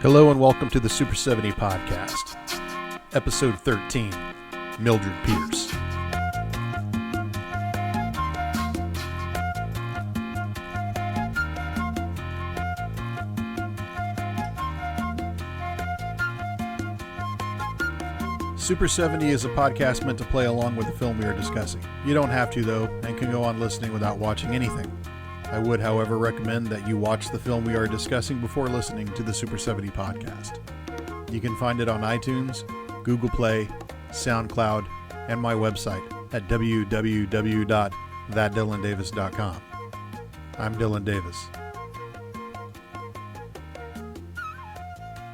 Hello and welcome to the Super 70 podcast, episode 13, Mildred Pearce. Super 70 is a podcast meant to play along with the film we are discussing. You don't have to though, and can go on listening without watching anything. I would, however, recommend that you watch the film we are discussing before listening to the Super 70 podcast. You can find it on iTunes, Google Play, SoundCloud, and my website at www.thatdylandavis.com. I'm Dylan Davis.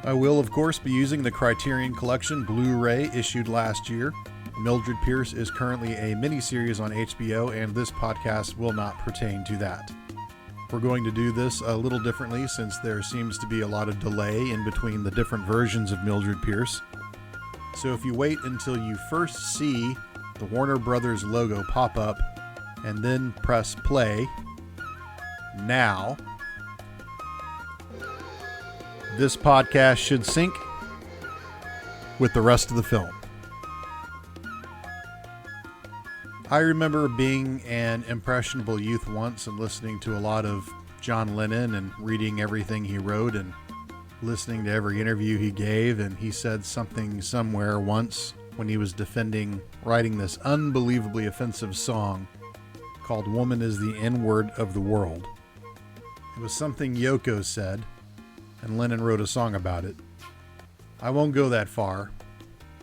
I will, of course, be using the Criterion Collection Blu-ray issued last year. Mildred Pearce is currently a miniseries on HBO, and this podcast will not pertain to that. We're going to do this a little differently since there seems to be a lot of delay in between the different versions of Mildred Pearce. So if you wait until you first see the Warner Brothers logo pop up and then press play now, this podcast should sync with the rest of the film. I remember being an impressionable youth once and listening to a lot of John Lennon and reading everything he wrote and listening to every interview he gave, and he said something somewhere once when he was defending writing this unbelievably offensive song called "Woman is the N-Word of the World." It was something Yoko said, and Lennon wrote a song about it. I won't go that far,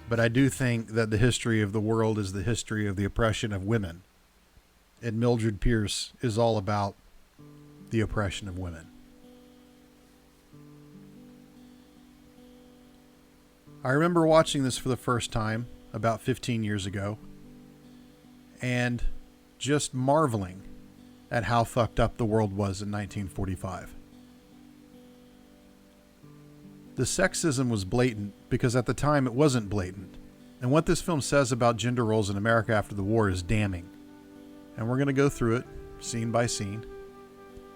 but I do think that the history of the world is the history of the oppression of women. And Mildred Pearce is all about the oppression of women. I remember watching this for the first time about 15 years ago and just marveling at how fucked up the world was in 1945. The sexism was blatant because at the time it wasn't blatant. And what this film says about gender roles in America after the war is damning. And we're going to go through it scene by scene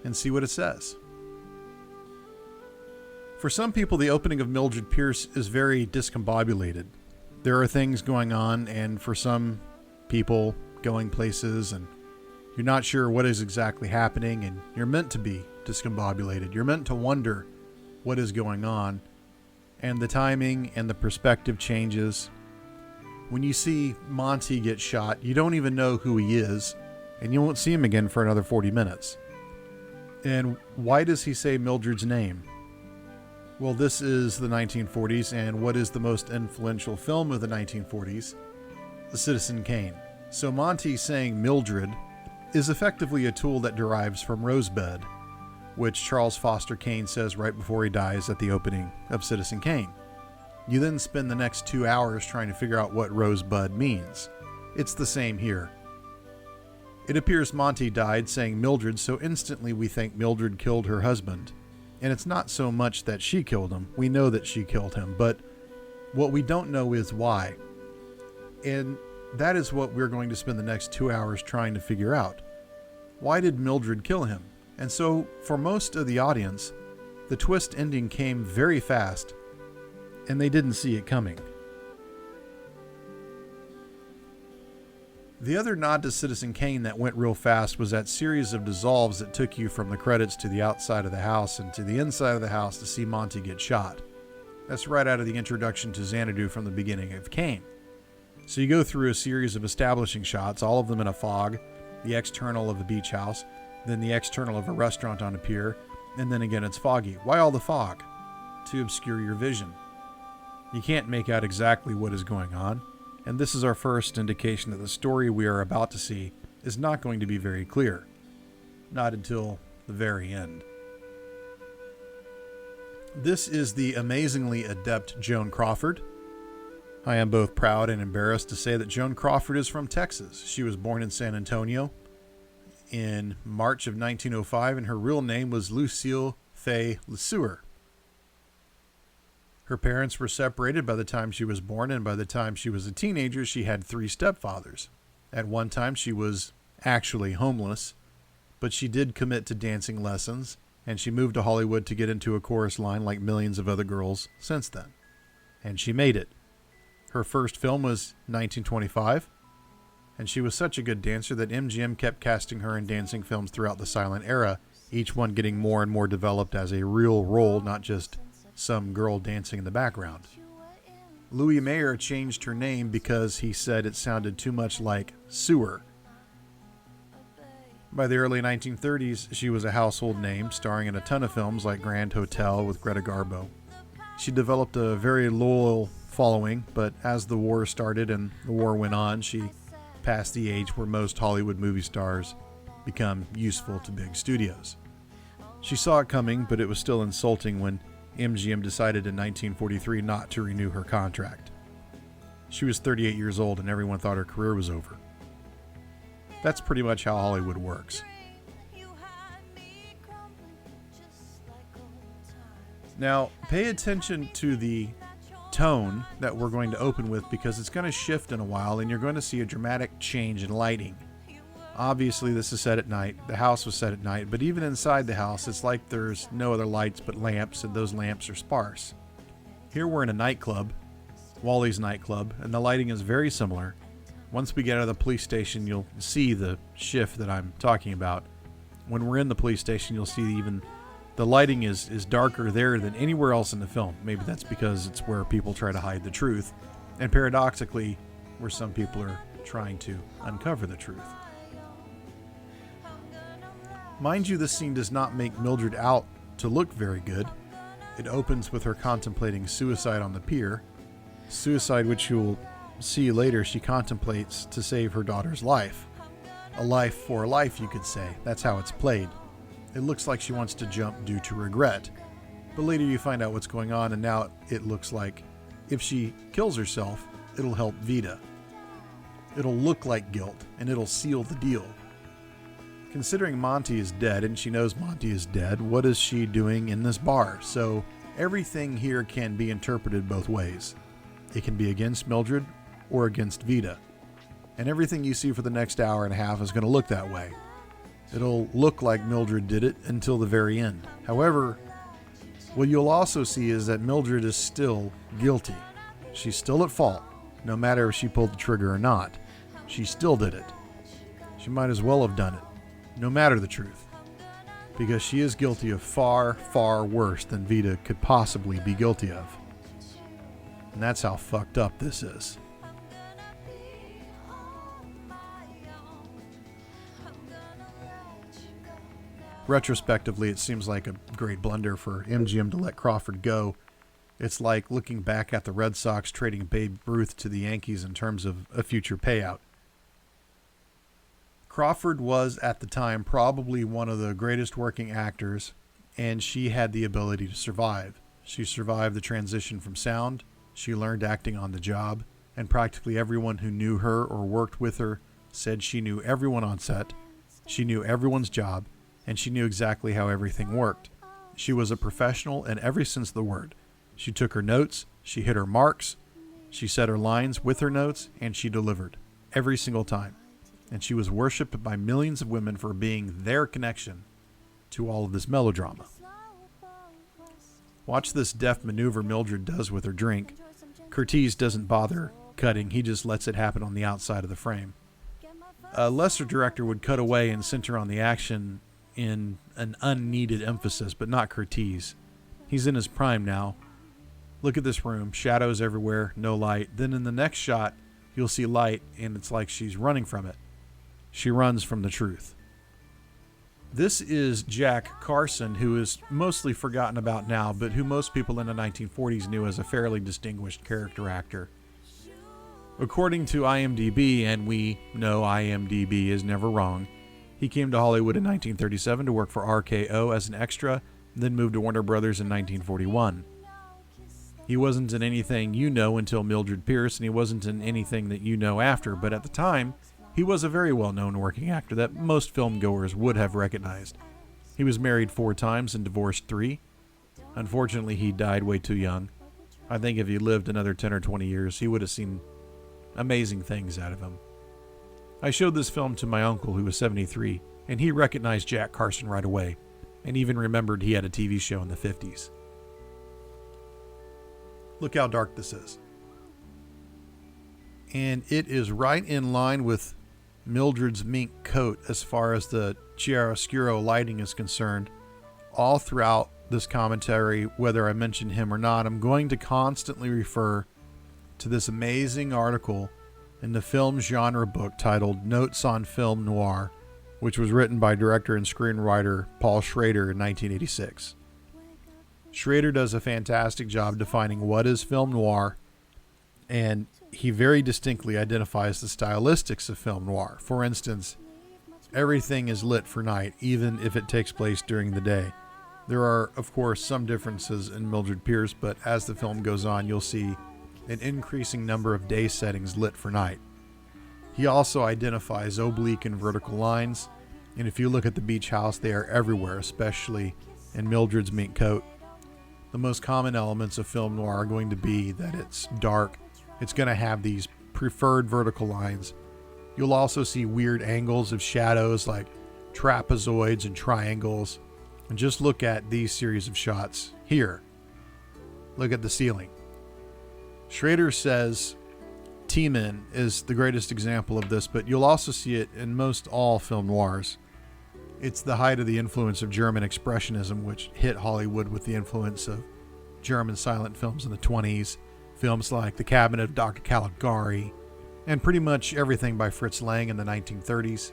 and see what it says. For some people, the opening of Mildred Pearce is very discombobulated. There are things going on, and for some people, going places, and you're not sure what is exactly happening, and you're meant to be discombobulated. You're meant to wonder what is going on. And the timing and the perspective changes. When you see Monty get shot, you don't even know who he is, and you won't see him again for another 40 minutes. And why does he say Mildred's name? Well, this is the 1940s, and what is the most influential film of the 1940s? The Citizen Kane. So Monty saying Mildred is effectively a tool that derives from Rosebud, which Charles Foster Kane says right before he dies at the opening of Citizen Kane. You then spend the next 2 hours trying to figure out what Rosebud means. It's the same here. It appears Monty died saying Mildred, so instantly we think Mildred killed her husband. And it's not so much that she killed him. We know that she killed him, but what we don't know is why. And that is what we're going to spend the next 2 hours trying to figure out. Why did Mildred kill him? And so, for most of the audience, the twist ending came very fast, and they didn't see it coming. The other nod to Citizen Kane that went real fast was that series of dissolves that took you from the credits to the outside of the house and to the inside of the house to see Monty get shot. That's right out of the introduction to Xanadu from the beginning of Kane. So you go through a series of establishing shots, all of them in a fog, the external of the beach house, then the external of a restaurant on a pier, and then again it's foggy. Why all the fog? To obscure your vision. You can't make out exactly what is going on, and this is our first indication that the story we are about to see is not going to be very clear. Not until the very end. This is the amazingly adept Joan Crawford. I am both proud and embarrassed to say that Joan Crawford is from Texas. She was born in San Antonio in March of 1905, and her real name was Lucille Fay LeSueur. Her parents were separated by the time she was born, and by the time she was a teenager, she had 3 stepfathers. At one time, she was actually homeless, but she did commit to dancing lessons and she moved to Hollywood to get into a chorus line like millions of other girls since then. And she made it. Her first film was 1925, and she was such a good dancer that MGM kept casting her in dancing films throughout the silent era, each one getting more and more developed as a real role, not just some girl dancing in the background. Louis Mayer changed her name because he said it sounded too much like sewer. By the early 1930s, she was a household name, starring in a ton of films like Grand Hotel with Greta Garbo. She developed a very loyal following, but as the war started and the war went on, she passed the age where most Hollywood movie stars become useful to big studios. She saw it coming, but it was still insulting when MGM decided in 1943 not to renew her contract. She was 38 years old and everyone thought her career was over. That's pretty much how Hollywood works. Now, pay attention to the tone that we're going to open with because it's going to shift in a while and you're going to see a dramatic change in lighting. Obviously, this is set at night. The house was set at night, but even inside the house, it's like there's no other lights but lamps, and those lamps are sparse. Here we're in a nightclub, Wally's nightclub, and the lighting is very similar. Once we get out of the police station, you'll see the shift that I'm talking about. When we're in the police station, you'll see even the lighting is darker there than anywhere else in the film. Maybe that's because it's where people try to hide the truth, and paradoxically, where some people are trying to uncover the truth. Mind you, this scene does not make Mildred out to look very good. It opens with her contemplating suicide on the pier. Suicide which you'll see later she contemplates to save her daughter's life. A life for a life, you could say. That's how it's played. It looks like she wants to jump due to regret. But later you find out what's going on, and now it looks like if she kills herself, it'll help Vida. It'll look like guilt, and it'll seal the deal. Considering Monty is dead, and she knows Monty is dead, what is she doing in this bar? So everything here can be interpreted both ways. It can be against Mildred or against Vida. And everything you see for the next hour and a half is going to look that way. It'll look like Mildred did it until the very end. However, what you'll also see is that Mildred is still guilty. She's still at fault, no matter if she pulled the trigger or not. She still did it. She might as well have done it, no matter the truth, because she is guilty of far, far worse than Vida could possibly be guilty of. And that's how fucked up this is. Retrospectively, it seems like a great blunder for MGM to let Crawford go. It's like looking back at the Red Sox trading Babe Ruth to the Yankees in terms of a future payout. Crawford was, at the time, probably one of the greatest working actors, and she had the ability to survive. She survived the transition from sound, she learned acting on the job, and practically everyone who knew her or worked with her said she knew everyone on set, she knew everyone's job, and she knew exactly how everything worked. She was a professional in every sense of the word. She took her notes, she hit her marks, she said her lines with her notes, and she delivered every single time. And she was worshipped by millions of women for being their connection to all of this melodrama. Watch this deft maneuver Mildred does with her drink. Curtiz doesn't bother cutting, he just lets it happen on the outside of the frame. A lesser director would cut away and center on the action in an unneeded emphasis, but not Curtiz. He's in his prime now. Look at this room, shadows everywhere, no light. Then in the next shot, you'll see light, and it's like she's running from it. She runs from the truth. This is Jack Carson, who is mostly forgotten about now, but who most people in the 1940s knew as a fairly distinguished character actor. According to IMDb, and we know IMDb is never wrong, he came to Hollywood in 1937 to work for RKO as an extra, then moved to Warner Brothers in 1941. He wasn't in anything you know until Mildred Pearce, and he wasn't in anything that you know after, but at the time, he was a very well-known working actor that most filmgoers would have recognized. He was married 4 times and divorced 3. Unfortunately, he died way too young. I think if he lived another 10 or 20 years, he would have seen amazing things out of him. I showed this film to my uncle, who was 73, and he recognized Jack Carson right away. and even remembered he had a TV show in the 50s. Look how dark this is. And it is right in line with Mildred's mink coat as far as the chiaroscuro lighting is concerned. All throughout this commentary, whether I mention him or not, I'm going to constantly refer to this amazing article in the film genre book titled Notes on Film Noir, which was written by director and screenwriter Paul Schrader in 1986. Schrader does a fantastic job defining what is film noir, and he very distinctly identifies the stylistics of film noir. For instance, everything is lit for night, even if it takes place during the day. There are, of course, some differences in Mildred Pearce, but as the film goes on, you'll see an increasing number of day settings lit for night. He also identifies oblique and vertical lines, and if you look at the beach house, they are everywhere, especially in Mildred's mink coat. The most common elements of film noir are going to be that it's dark. It's going to have these preferred vertical lines. You'll also see weird angles of shadows like trapezoids and triangles. And just look at these series of shots here. Look at the ceiling. Schrader says T-Men is the greatest example of this, but you'll also see it in most all film noirs. It's the height of the influence of German Expressionism, which hit Hollywood with the influence of German silent films in the 20s, films like The Cabinet of Dr. Caligari, and pretty much everything by Fritz Lang in the 1930s.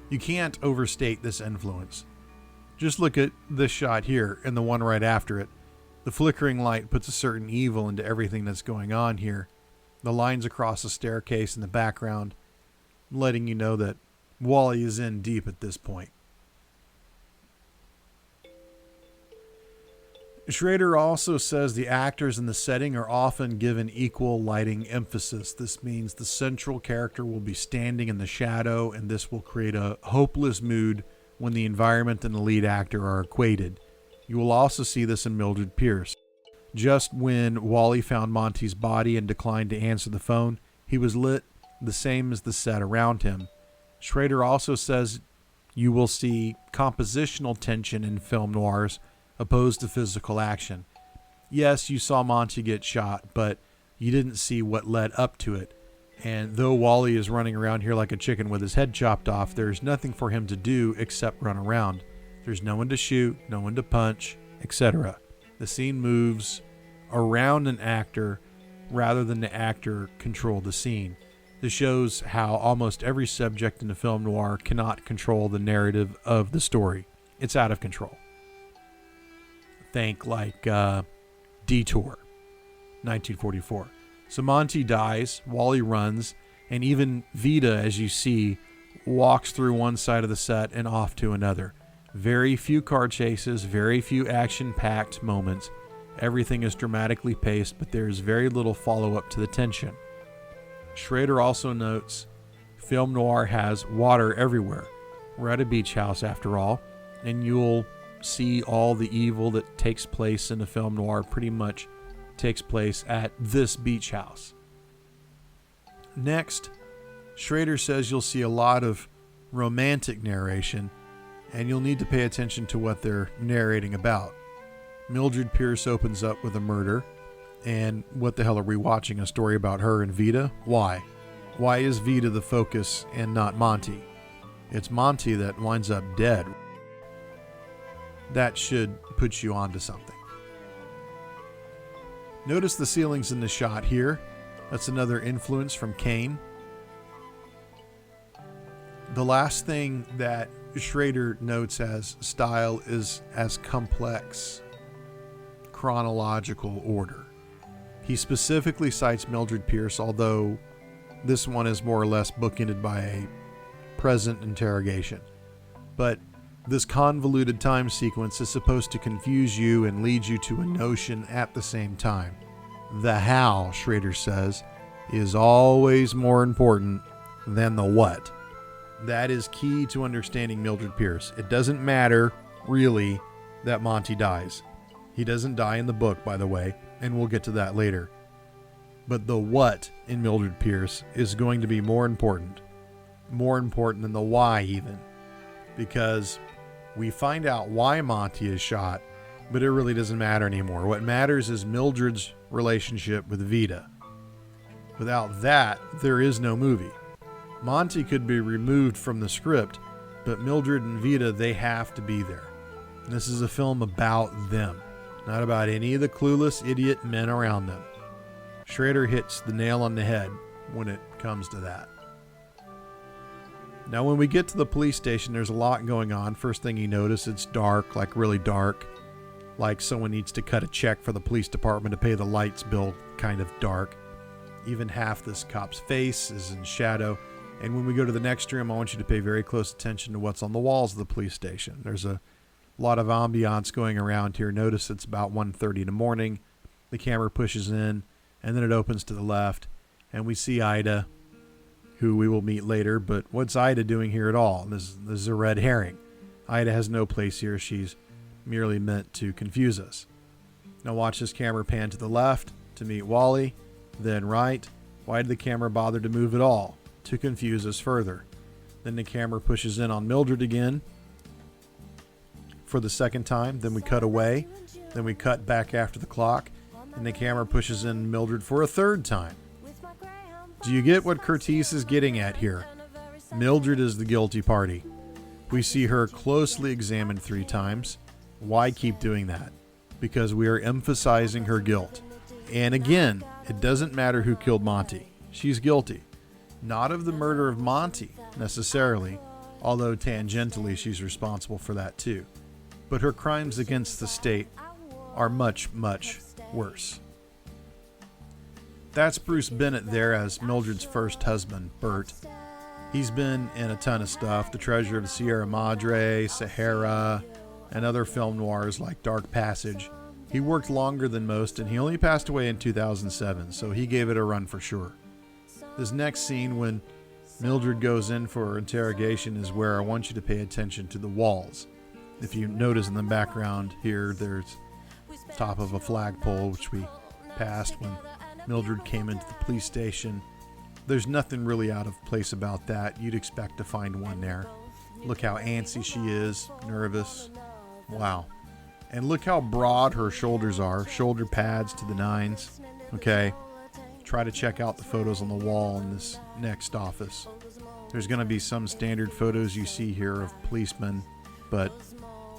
You can't overstate this influence. Just look at this shot here and the one right after it. The flickering light puts a certain evil into everything that's going on here. The lines across the staircase in the background, letting you know that Wally is in deep at this point. Schrader also says the actors in the setting are often given equal lighting emphasis. This means the central character will be standing in the shadow, and this will create a hopeless mood when the environment and the lead actor are equated. You will also see this in Mildred Pearce. Just when Wally found Monty's body and declined to answer the phone, he was lit the same as the set around him. Schrader also says you will see compositional tension in film noirs opposed to physical action. Yes, you saw Monty get shot, but you didn't see what led up to it. And though Wally is running around here like a chicken with his head chopped off, there's nothing for him to do except run around. There's no one to shoot, no one to punch, etc. The scene moves around an actor rather than the actor control the scene. This shows how almost every subject in the film noir cannot control the narrative of the story. It's out of control. Think like Detour, 1944. So Monty dies, Wally runs, and even Vida, as you see, walks through one side of the set and off to another. Very few car chases, very few action-packed moments. Everything is dramatically paced, but there is very little follow-up to the tension. Schrader also notes, film noir has water everywhere. We're at a beach house after all, and you'll see all the evil that takes place in a film noir pretty much takes place at this beach house. Next, Schrader says you'll see a lot of romantic narration, and you'll need to pay attention to what they're narrating about. Mildred Pearce opens up with a murder, and what the hell are we watching? A story about her and Vida? Why? Why is Vida the focus and not Monty? It's Monty that winds up dead. That should put you onto something. Notice the ceilings in the shot here. That's another influence from Kane. The last thing that Schrader notes as style is as complex chronological order. He specifically cites Mildred Pearce, although this one is more or less bookended by a present interrogation. But this convoluted time sequence is supposed to confuse you and lead you to a notion at the same time. The how, Schrader says, is always more important than the what. That is key to understanding Mildred Pearce. It doesn't matter, really, that Monty dies. He doesn't die in the book, by the way, and we'll get to that later. But the what in Mildred Pearce is going to be more important than the why even. Because We find out why Monty is shot, but it really doesn't matter anymore. What matters is Mildred's relationship with Vida. Without that, there is no movie. Monty could be removed from the script, but Mildred and Vida, they have to be there. And this is a film about them, not about any of the clueless idiot men around them. Schrader hits the nail on the head when it comes to that. Now, when we get to the police station, there's a lot going on. First thing you notice, it's dark, like really dark. Like someone needs to cut a check for the police department to pay the lights bill, kind of dark. Even half this cop's face is in shadow. And when we go to the next room, I want you to pay very close attention to what's on the walls of the police station. There's a lot of ambiance going around here. Notice it's about 1:30 in the morning. The camera pushes in, and then it opens to the left, and we see Ida, who we will meet later. But what's Ida doing here at all? This is a red herring. Ida has no place here. She's merely meant to confuse us. Now watch this camera pan to the left to meet Wally, then right. Why did the camera bother to move at all? To confuse us further. Then the camera pushes in on Mildred again for the second time. Then we cut away. Then we cut back after the clock, and the camera pushes in Mildred for a third time. Do you get what Curtiz is getting at here? Mildred is the guilty party. We see her closely examined 3 times. Why keep doing that? Because we are emphasizing her guilt. And again, it doesn't matter who killed Monty. She's guilty. Not of the murder of Monty, necessarily, although tangentially she's responsible for that too. But her crimes against the state are much, much worse. That's Bruce Bennett there as Mildred's first husband, Bert. He's been in a ton of stuff. The Treasure of the Sierra Madre, Sahara, and other film noirs like Dark Passage. He worked longer than most, and he only passed away in 2007, so he gave it a run for sure. This next scene when Mildred goes in for her interrogation is where I want you to pay attention to the walls. If you notice in the background here, there's top of a flagpole, which we passed when Mildred came into the police station. There's nothing really out of place about that. You'd expect to find one there. Look how antsy she is, nervous. Wow. And look how broad her shoulders are. Shoulder pads to the nines. Okay. Try to check out the photos on the wall in this next office. There's going to be some standard photos you see here of policemen, but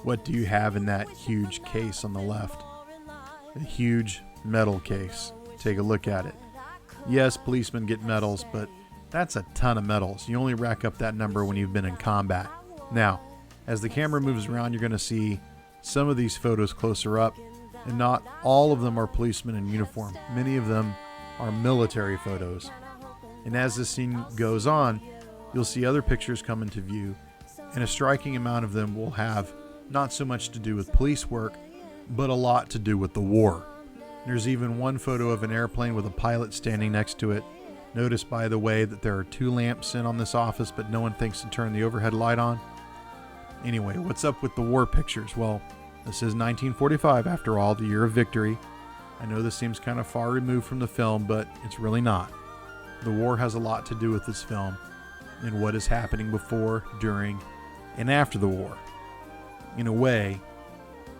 what do you have in that huge case on the left? A huge metal case. Take a look at it. Yes, policemen get medals, but that's a ton of medals. You only rack up that number when you've been in combat. Now, as the camera moves around, you're going to see some of these photos closer up, and not all of them are policemen in uniform. Many of them are military photos. And as this scene goes on, you'll see other pictures come into view, and a striking amount of them will have not so much to do with police work, but a lot to do with the war. There's even one photo of an airplane with a pilot standing next to it. Notice, by the way, that there are 2 lamps in on this office, but no one thinks to turn the overhead light on. Anyway, what's up with the war pictures? Well, this is 1945, after all, the year of victory. I know this seems kind of far removed from the film, but it's really not. The war has a lot to do with this film and what is happening before, during, and after the war. In a way,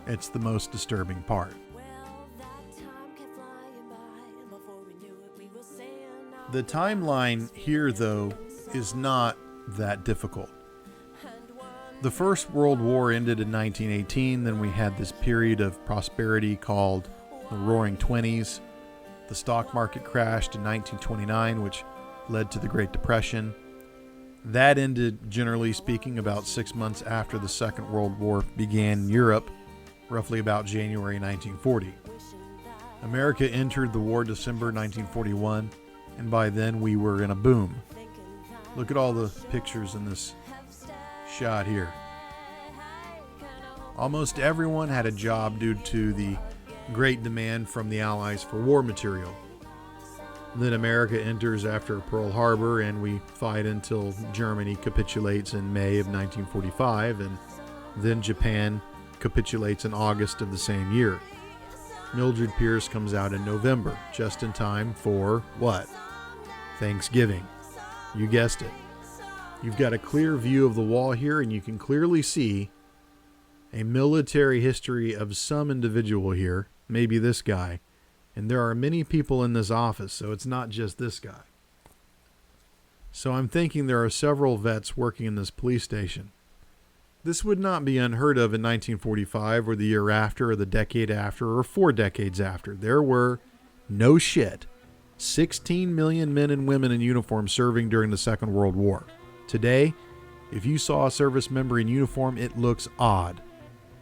it's the most disturbing part. The timeline here, though, is not that difficult. The First World War ended in 1918, then we had this period of prosperity called the Roaring Twenties. The stock market crashed in 1929, which led to the Great Depression. That ended, generally speaking, about 6 months after the Second World War began in Europe, roughly about January 1940. America entered the war December 1941, and by then we were in a boom. Look at all the pictures in this shot here. Almost everyone had a job due to the great demand from the Allies for war material. Then America enters after Pearl Harbor, and we fight until Germany capitulates in May of 1945, and then Japan capitulates in August of the same year. Mildred Pearce comes out in November, just in time for what? Thanksgiving. You guessed it. You've got a clear view of the wall here, and you can clearly see a military history of some individual here, maybe this guy, and there are many people in this office, so it's not just this guy. So I'm thinking there are several vets working in this police station. This would not be unheard of in 1945 or the year after or the decade after or 4 decades after. There were, no shit, 16 million men and women in uniform serving during the Second World War. Today, if you saw a service member in uniform, it looks odd.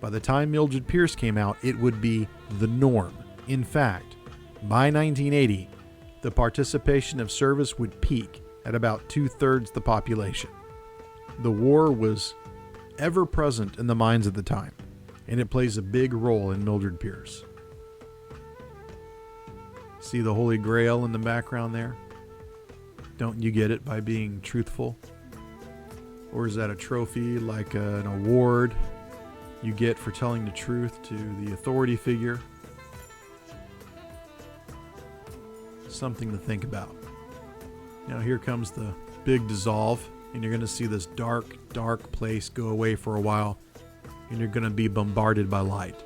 By the time Mildred Pearce came out, it would be the norm. In fact, by 1980, the participation of service would peak at about 2/3 the population. The war was ever present in the minds of the time, and it plays a big role in Mildred Pearce. See the Holy Grail in the background there? Don't you get it by being truthful? Or is that a trophy, like an award you get for telling the truth to the authority figure? Something to think about. Now here comes the big dissolve, and you're going to see this dark, dark place go away for a while, and you're going to be bombarded by light.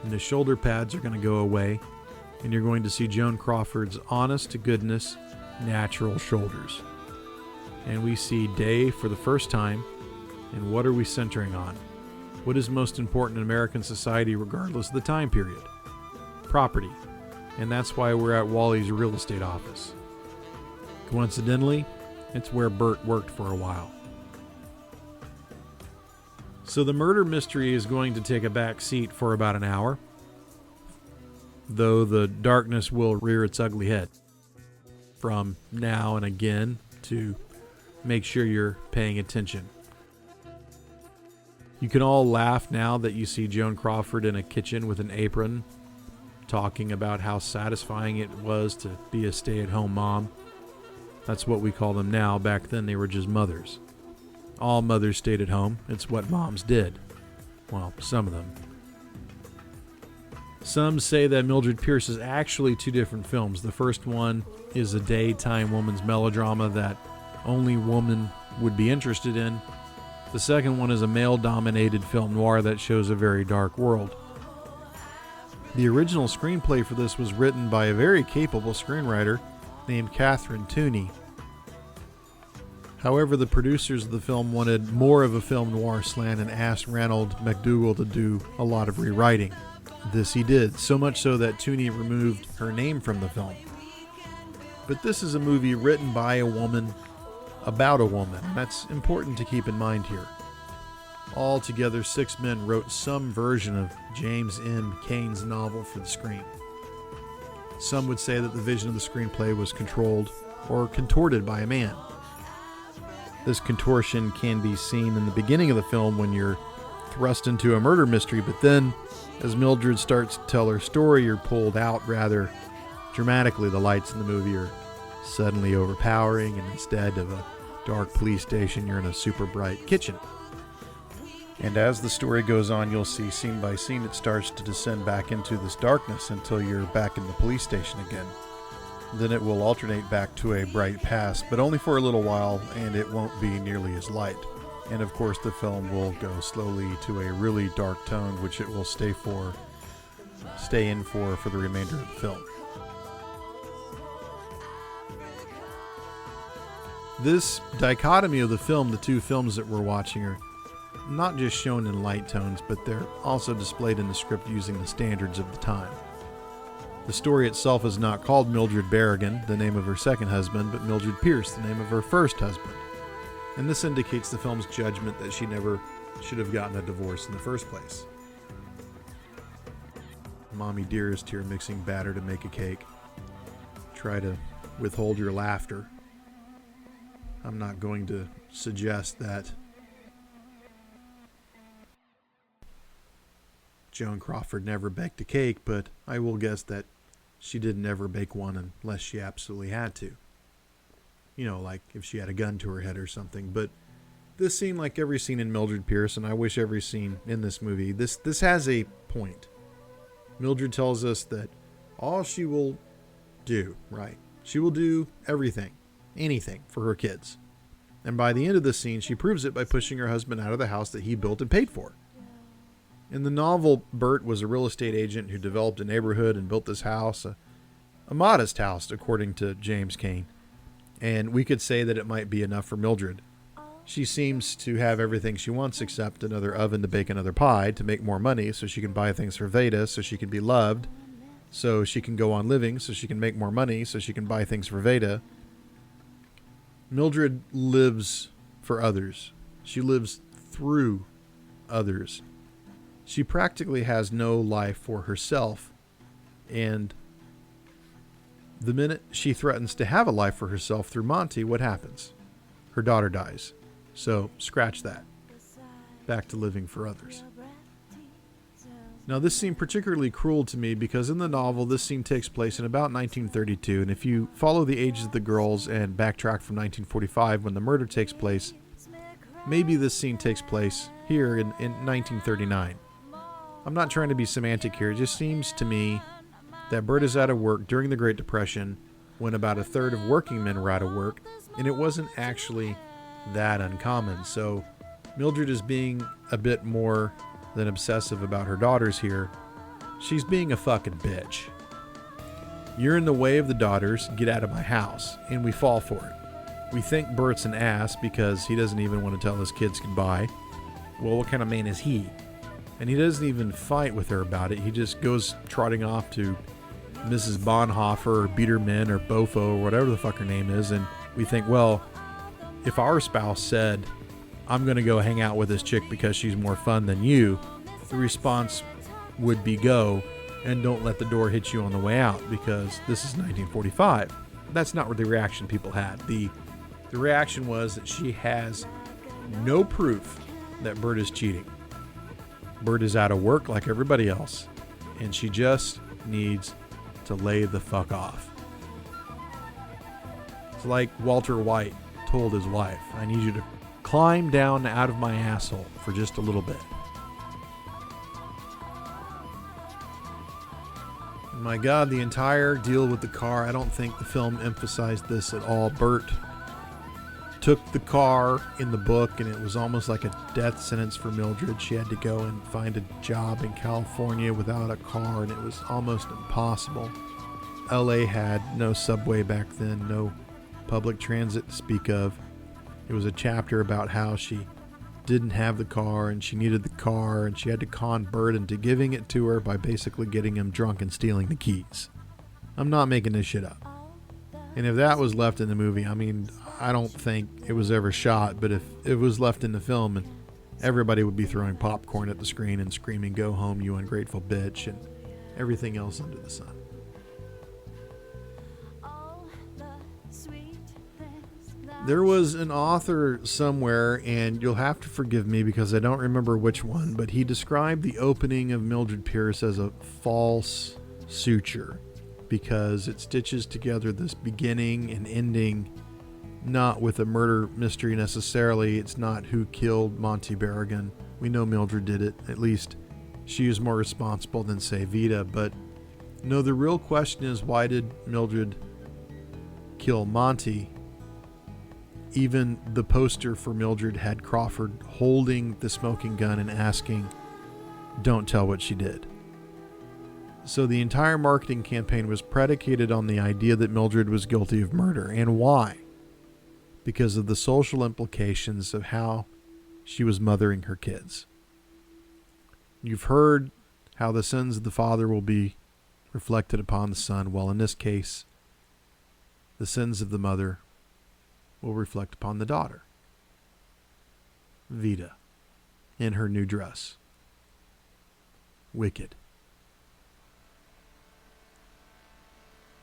And the shoulder pads are going to go away, and you're going to see Joan Crawford's honest-to-goodness, natural shoulders. And we see day for the first time, and what are we centering on? What is most important in American society regardless of the time period? Property. And that's why we're at Wally's real estate office. Coincidentally, it's where Bert worked for a while. So the murder mystery is going to take a back seat for about an hour, though the darkness will rear its ugly head from now and again to make sure you're paying attention. You can all laugh now that you see Joan Crawford in a kitchen with an apron talking about how satisfying it was to be a stay-at-home mom. That's what we call them now. Back then they were just mothers. All mothers stayed at home. It's what moms did. Well, some of them. Some say that Mildred Pearce is actually 2 different films. The first one is a daytime woman's melodrama that only women would be interested in. The second one is a male-dominated film noir that shows a very dark world. The original screenplay for this was written by a very capable screenwriter named Catherine Tooney. However, the producers of the film wanted more of a film noir slant and asked Ranald McDougall to do a lot of rewriting. This he did, so much so that Tooney removed her name from the film. But this is a movie written by a woman, about a woman. That's important to keep in mind here. Altogether, 6 men wrote some version of James M. Cain's novel for the screen. Some would say that the vision of the screenplay was controlled or contorted by a man. This contortion can be seen in the beginning of the film when you're thrust into a murder mystery, but then as Mildred starts to tell her story, you're pulled out rather dramatically. The lights in the movie are suddenly overpowering, and instead of a dark police station, you're in a super bright kitchen. And as the story goes on, you'll see scene by scene it starts to descend back into this darkness until you're back in the police station again. Then it will alternate back to a bright past, but only for a little while, and it won't be nearly as light. And of course the film will go slowly to a really dark tone, which it will stay in for the remainder of the film. This dichotomy of the film, the 2 films that we're watching, are not just shown in light tones, but they're also displayed in the script using the standards of the time. The story itself is not called Mildred Berrigan, the name of her second husband, but Mildred Pearce, the name of her first husband. And this indicates the film's judgment that she never should have gotten a divorce in the first place. Mommie Dearest here mixing batter to make a cake. Try to withhold your laughter. I'm not going to suggest that Joan Crawford never baked a cake, but I will guess that she didn't ever bake one unless she absolutely had to. You know, like if she had a gun to her head or something. But this scene, like every scene in Mildred Pearce, and I wish every scene in this movie, this has a point. Mildred tells us that all she will do, right? She will do everything, anything for her kids. And by the end of the scene, she proves it by pushing her husband out of the house that he built and paid for. In the novel, Bert was a real estate agent who developed a neighborhood and built this house, a modest house, according to James Cain. And we could say that it might be enough for Mildred. She seems to have everything she wants except another oven to bake another pie to make more money so she can buy things for Veda so she can be loved, so she can go on living, so she can make more money so she can buy things for Veda. Mildred lives for others. She lives through others. She practically has no life for herself, and the minute she threatens to have a life for herself through Monty, what happens? Her daughter dies. So, scratch that. Back to living for others. Now, this seemed particularly cruel to me because in the novel, this scene takes place in about 1932, and if you follow the ages of the girls and backtrack from 1945 when the murder takes place, maybe this scene takes place here in 1939. I'm not trying to be semantic here. It just seems to me that Bert is out of work during the Great Depression when about a third of working men were out of work, and it wasn't actually that uncommon. So Mildred is being a bit more than obsessive about her daughters here. She's being a fucking bitch. You're in the way of the daughters, get out of my house, and we fall for it. We think Bert's an ass because he doesn't even want to tell his kids goodbye. Well, what kind of man is he? And he doesn't even fight with her about it. He just goes trotting off to Mrs. Bonhoeffer or Biederman or Bofo or whatever the fuck her name is, and we think, well, if our spouse said, I'm going to go hang out with this chick because she's more fun than you, the response would be go, and don't let the door hit you on the way out because this is 1945. That's not what the reaction people had. The reaction was that she has no proof that Bert is cheating. Bert is out of work like everybody else, and she just needs to lay the fuck off. It's like Walter White told his wife, I need you to climb down out of my asshole for just a little bit. My God, the entire deal with the car, I don't think the film emphasized this at all. Bert took the car in the book, and it was almost like a death sentence for Mildred. She had to go and find a job in California without a car, and it was almost impossible. LA had no subway back then, no public transit to speak of. It was a chapter about how she didn't have the car and she needed the car, and she had to con Bert into giving it to her by basically getting him drunk and stealing the keys. I'm not making this shit up. And if that was left in the movie, I mean, I don't think it was ever shot, but if it was left in the film, and everybody would be throwing popcorn at the screen and screaming, go home, you ungrateful bitch, and everything else under the sun. There was an author somewhere, and you'll have to forgive me because I don't remember which one, but he described the opening of Mildred Pearce as a false suture because it stitches together this beginning and ending, not with a murder mystery necessarily. It's not who killed Monty Berrigan. We know Mildred did it. At least she is more responsible than, say, Vita. But no, the real question is, why did Mildred kill Monty? Even the poster for Mildred had Crawford holding the smoking gun and asking, don't tell what she did. So the entire marketing campaign was predicated on the idea that Mildred was guilty of murder. And why? Because of the social implications of how she was mothering her kids. You've heard how the sins of the father will be reflected upon the son. Well, in this case, the sins of the mother will reflect upon the daughter. Vita, in her new dress. Wicked.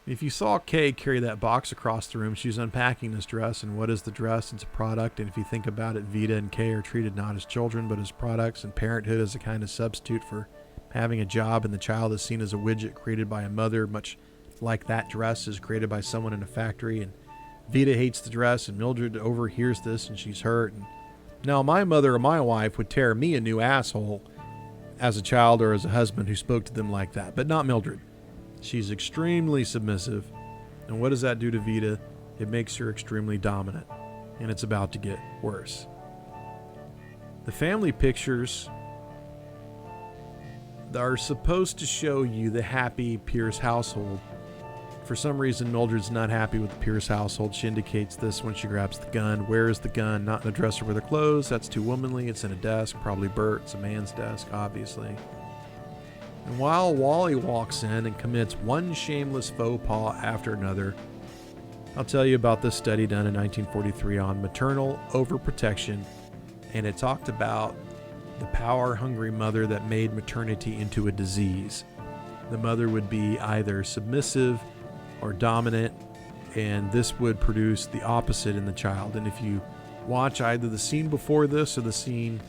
If you saw Kay carry that box across the room, she's unpacking this dress. And what is the dress? It's a product. And if you think about it, Vita and Kay are treated not as children, but as products. And parenthood is a kind of substitute for having a job. And the child is seen as a widget created by a mother, much like that dress is created by someone in a factory. And Vita hates the dress, and Mildred overhears this, and she's hurt. And now my mother or my wife would tear me a new asshole as a child or as a husband who spoke to them like that, but not Mildred. She's extremely submissive. And what does that do to Vita? It makes her extremely dominant. And it's about to get worse. The family pictures are supposed to show you the happy Pearce household. For some reason, Mildred's not happy with the Pearce household. She indicates this when she grabs the gun. Where is the gun? Not in a dresser with her clothes. That's too womanly. It's in a desk. Probably Bert. It's a man's desk, obviously. And while Wally walks in and commits one shameless faux pas after another, I'll tell you about this study done in 1943 on maternal overprotection, and it talked about the power-hungry mother that made maternity into a disease. The mother would be either submissive or dominant, and this would produce the opposite in the child. And if you watch either the scene before this or the scene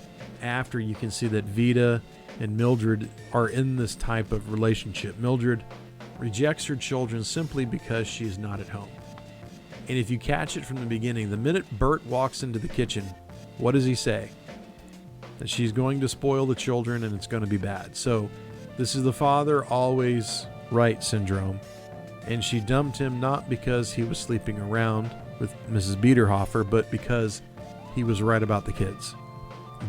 after, you can see that Vita and Mildred are in this type of relationship. Mildred rejects her children simply because she is not at home. And if you catch it from the beginning, the minute Bert walks into the kitchen, what does he say? That she's going to spoil the children and it's going to be bad. So this is the father always right syndrome. And she dumped him not because he was sleeping around with Mrs. Biederhofer, but because he was right about the kids.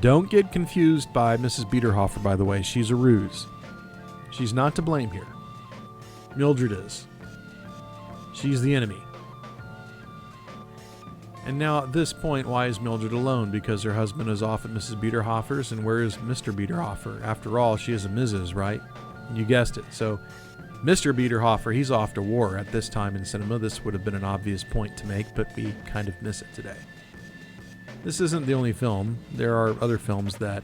Don't get confused by Mrs. Biederhofer, by the way. She's a ruse. She's not to blame here. Mildred is. She's the enemy. And now at this point, why is Mildred alone? Because her husband is off at Mrs. Biederhofer's, and where is Mr. Biederhofer? After all, she is a Mrs., right? And you guessed it. So Mr. Biederhofer, he's off to war at this time in cinema. This would have been an obvious point to make, but we kind of miss it today. This isn't the only film. There are other films that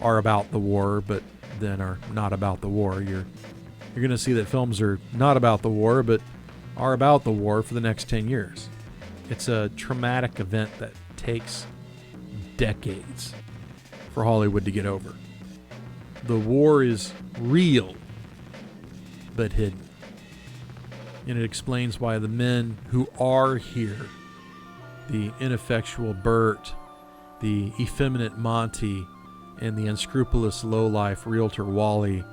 are about the war, but then are not about the war. You're going to see that films are not about the war, but are about the war for the next 10 years. It's a traumatic event that takes decades for Hollywood to get over. The war is real, but hidden. And it explains why the men who are here, the ineffectual Bert, the effeminate Monty, and the unscrupulous lowlife realtor Wally,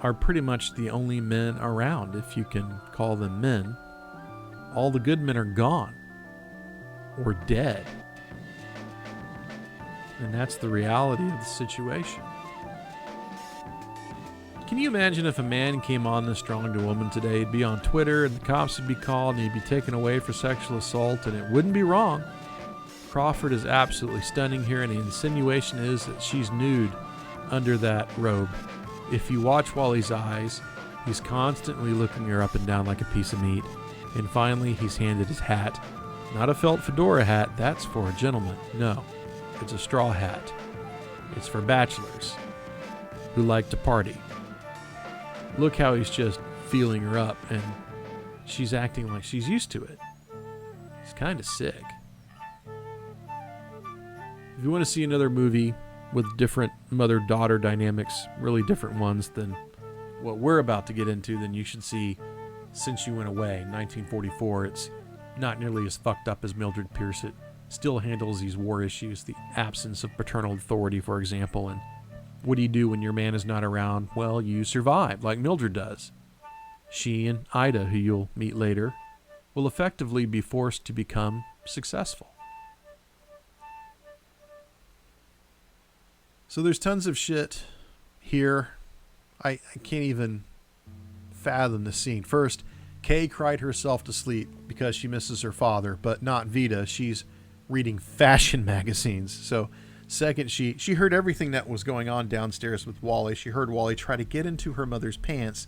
are pretty much the only men around, if you can call them men. All the good men are gone or dead. And that's the reality of the situation. Can you imagine if a man came on this strong to a woman today? He'd be on Twitter and the cops would be called and he'd be taken away for sexual assault, and it wouldn't be wrong. Crawford is absolutely stunning here, and the insinuation is that she's nude under that robe. If you watch Wally's eyes, he's constantly looking her up and down like a piece of meat. And finally, he's handed his hat. Not a felt fedora hat, that's for a gentleman. No, it's a straw hat. It's for bachelors who like to party. Look how he's just feeling her up, and she's acting like she's used to it. It's kind of sick. If you want to see another movie with different mother-daughter dynamics, really different ones than what we're about to get into, then you should see Since You Went Away, 1944. It's not nearly as fucked up as Mildred Pearce. It still handles these war issues, the absence of paternal authority, for example, and what do you do when your man is not around? Well, you survive, like Mildred does. She and Ida, who you'll meet later, will effectively be forced to become successful. So there's tons of shit here. I can't even fathom the scene. First, Kay cried herself to sleep because she misses her father, but not Vita. She's reading fashion magazines. So second, she heard everything that was going on downstairs with Wally. She heard Wally try to get into her mother's pants,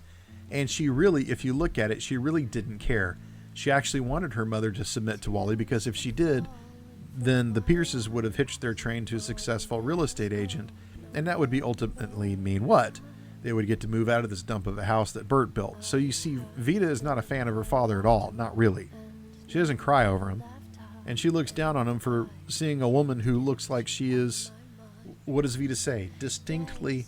and she really, if you look at it, she really didn't care. She actually wanted her mother to submit to Wally, because if she did, then the Pearces would have hitched their train to a successful real estate agent, and that would be ultimately mean what? They would get to move out of this dump of a house that Bert built. So you see, Vita is not a fan of her father at all, not really. She doesn't cry over him, and she looks down on him for seeing a woman who looks like she is, what does Vita say? Distinctly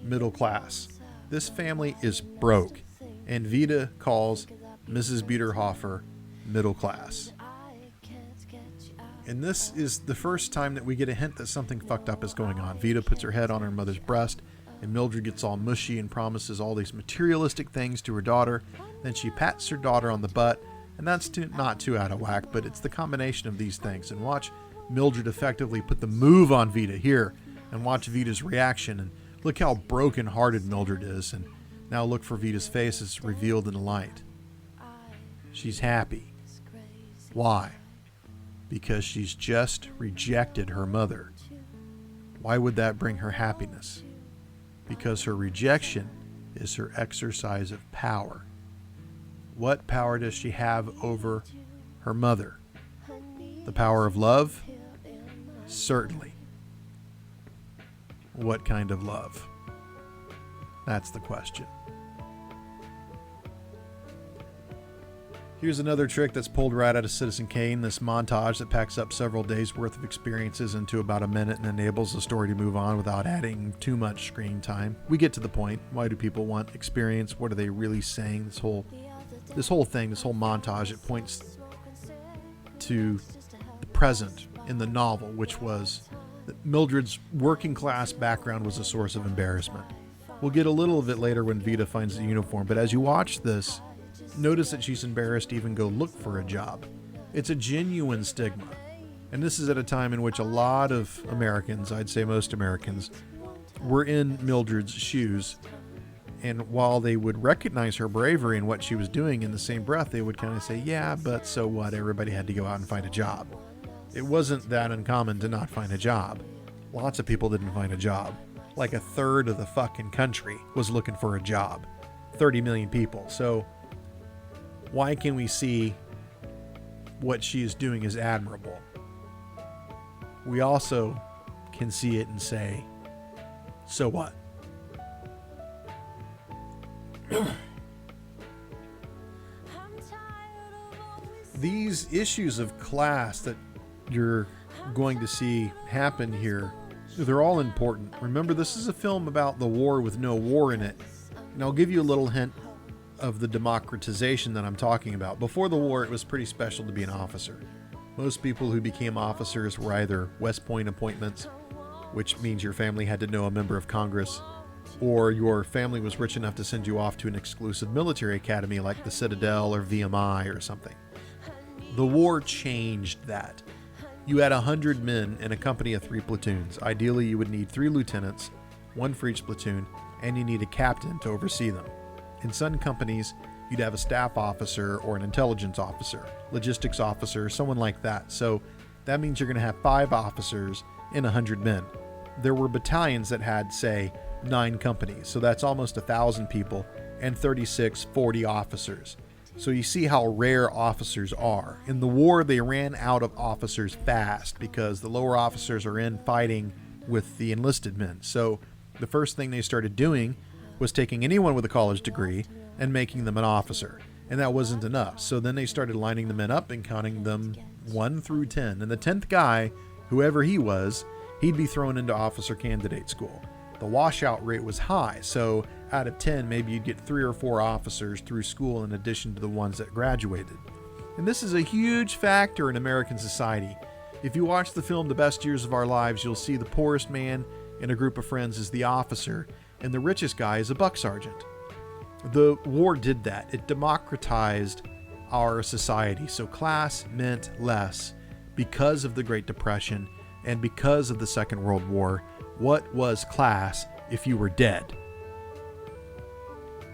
middle class. This family is broke, and Vita calls Mrs. Biederhofer middle class. And this is the first time that we get a hint that something fucked up is going on. Vita puts her head on her mother's breast, and Mildred gets all mushy and promises all these materialistic things to her daughter. Then she pats her daughter on the butt, and that's not too out of whack, but it's the combination of these things. And watch Mildred effectively put the move on Vita here, and watch Vita's reaction. And Look how broken-hearted Mildred is, and now look for Vita's face as revealed in the light. She's happy. Why? Because she's just rejected her mother. Why would that bring her happiness? Because her rejection is her exercise of power. What power does she have over her mother? The power of love? Certainly. What kind of love? That's the question. Here's another trick that's pulled right out of Citizen Kane, this montage that packs up several days' worth of experiences into about a minute and enables the story to move on without adding too much screen time. We get to the point. Why do people want experience? What are they really saying? This whole montage, it points to the present in the novel, which was that Mildred's working class background was a source of embarrassment. We'll get a little of it later when Vita finds the uniform, but as you watch this, notice that she's embarrassed to even go look for a job. It's a genuine stigma. And this is at a time in which a lot of Americans, I'd say most Americans, were in Mildred's shoes. And while they would recognize her bravery and what she was doing, in the same breath, they would kind of say, yeah, but so what? Everybody had to go out and find a job. It wasn't that uncommon to not find a job. Lots of people didn't find a job. Like a third of the fucking country was looking for a job. 30 million people. So why can we see what she is doing is admirable? We also can see it and say, so what? These issues of class that you're going to see happen here, they're all important. Remember, this is a film about the war with no war in it. And I'll give you a little hint of the democratization that I'm talking about. Before the war, it was pretty special to be an officer. Most people who became officers were either West Point appointments, which means your family had to know a member of Congress, or your family was rich enough to send you off to an exclusive military academy like the Citadel or VMI or something. The war changed that. You had 100 men in a company of 3 platoons. Ideally, you would need 3 lieutenants, 1 for each platoon, and you need a captain to oversee them. In some companies, you'd have a staff officer or an intelligence officer, logistics officer, someone like that. So that means you're going to have 5 officers in 100 men. There were battalions that had, say, 9 companies. So that's almost 1,000 people and 40 officers. So you see how rare officers are. In the war, they ran out of officers fast because the lower officers are in fighting with the enlisted men. So the first thing they started doing was taking anyone with a college degree and making them an officer. And that wasn't enough. So then they started lining the men up and counting them 1 through 10. And the 10th guy, whoever he was, he'd be thrown into officer candidate school. The washout rate was high. So out of 10, maybe you'd get 3 or 4 officers through school in addition to the ones that graduated. And this is a huge factor in American society. If you watch the film The Best Years of Our Lives, you'll see the poorest man in a group of friends is the officer, and the richest guy is a buck sergeant. The war did that. It democratized our society. So class meant less because of the Great Depression and because of the Second World War. What was class if you were dead?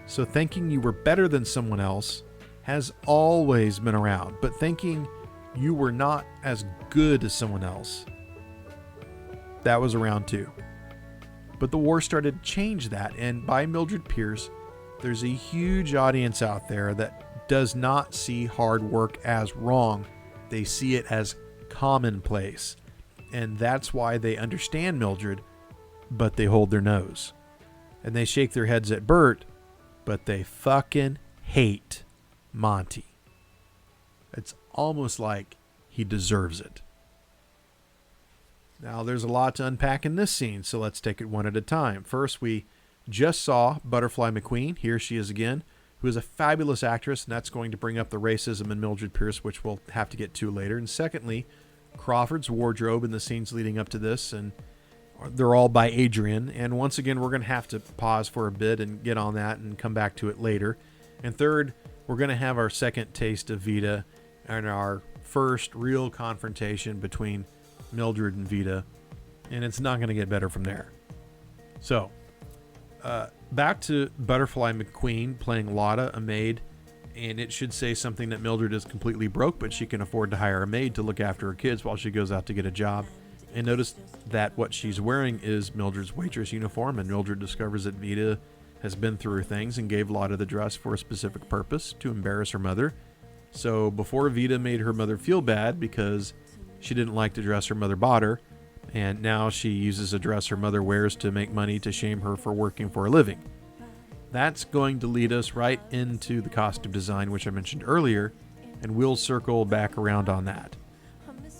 So thinking you were better than someone else has always been around, but thinking you were not as good as someone else, that was around too. But the war started to change that, and by Mildred Pearce, there's a huge audience out there that does not see hard work as wrong. They see it as commonplace, and that's why they understand Mildred, but they hold their nose. And they shake their heads at Bert, but they fucking hate Monty. It's almost like he deserves it. Now, there's a lot to unpack in this scene, so let's take it one at a time. First, we just saw Butterfly McQueen. Here she is again, who is a fabulous actress, and that's going to bring up the racism in Mildred Pearce, which we'll have to get to later. And secondly, Crawford's wardrobe and the scenes leading up to this, and they're all by Adrian. And once again, we're going to have to pause for a bit and get on that and come back to it later. And third, we're going to have our second taste of Vita and our first real confrontation between Mildred and Vita, and it's not going to get better from there. So, Back to Butterfly McQueen playing Lotta, a maid, and it should say something that Mildred is completely broke, but she can afford to hire a maid to look after her kids while she goes out to get a job. And notice that what she's wearing is Mildred's waitress uniform, and Mildred discovers that Vita has been through her things and gave Lotta the dress for a specific purpose, to embarrass her mother. So before, Vita made her mother feel bad because she didn't like the dress her mother bought her, and now she uses a dress her mother wears to make money to shame her for working for a living. That's going to lead us right into the costume design, which I mentioned earlier, and we'll circle back around on that.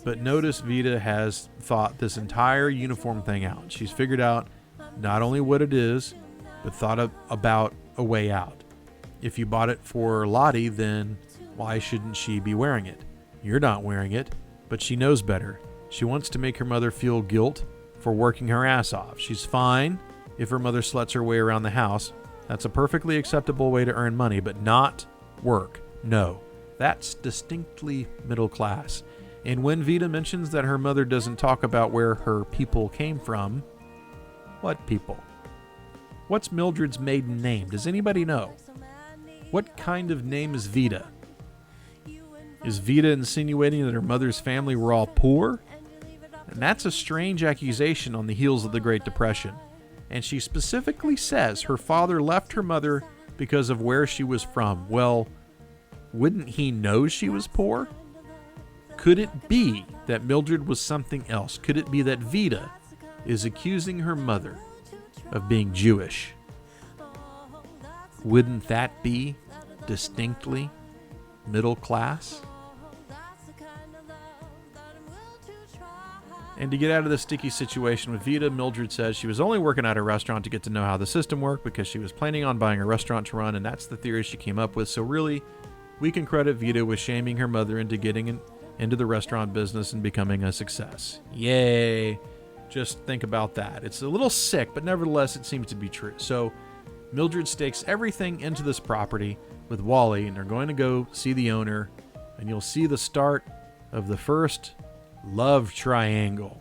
But notice Vita has thought this entire uniform thing out. She's figured out not only what it is, but thought about a way out. If you bought it for Lottie, then why shouldn't she be wearing it? You're not wearing it, but she knows better. She wants to make her mother feel guilt for working her ass off. She's fine if her mother sluts her way around the house. That's a perfectly acceptable way to earn money, but not work. No, that's distinctly middle class. And when Vita mentions that her mother doesn't talk about where her people came from, what people? What's Mildred's maiden name? Does anybody know? What kind of name is Vita? Is Vita insinuating that her mother's family were all poor? And that's a strange accusation on the heels of the Great Depression. And she specifically says her father left her mother because of where she was from. Well, wouldn't he know she was poor? Could it be that Mildred was something else? Could it be that Vita is accusing her mother of being Jewish? Wouldn't that be distinctly middle class? And to get out of this sticky situation with Vita, Mildred says she was only working at a restaurant to get to know how the system worked because she was planning on buying a restaurant to run, and that's the theory she came up with. So really, we can credit Vita with shaming her mother into getting into the restaurant business and becoming a success. Yay! Just think about that. It's a little sick, but nevertheless, it seems to be true. So Mildred stakes everything into this property with Wally, and they're going to go see the owner, and you'll see the start of the first love triangle.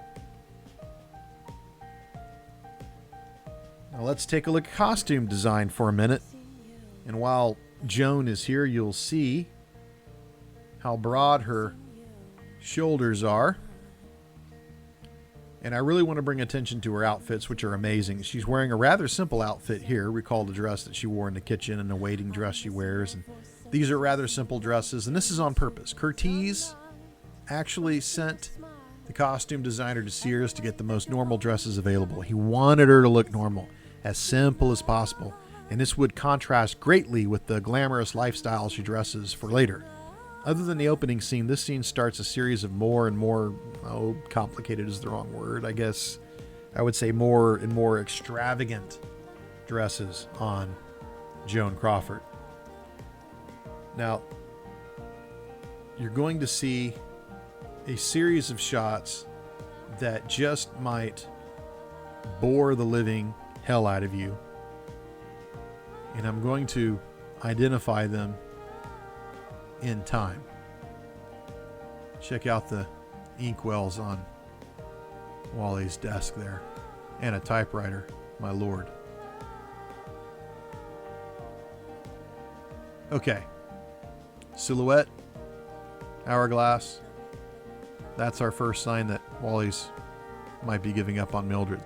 Now let's take a look at costume design for a minute. And while Joan is here, you'll see how broad her shoulders are. And I really want to bring attention to her outfits, which are amazing. She's wearing a rather simple outfit here. Recall the dress that she wore in the kitchen and the waiting dress she wears. And these are rather simple dresses, and this is on purpose. Curtiz actually sent the costume designer to Sears to get the most normal dresses available. He wanted her to look normal, as simple as possible, and this would contrast greatly with the glamorous lifestyle she dresses for later. Other than the opening scene, this scene starts a series of more and more, complicated is the wrong word, I guess I would say more and more extravagant dresses on Joan Crawford. Now, you're going to see a series of shots that just might bore the living hell out of you. And I'm going to identify them in time. Check out the inkwells on Wally's desk there. And a typewriter, my lord. Okay. Silhouette. Hourglass. That's our first sign that Wally's might be giving up on Mildred.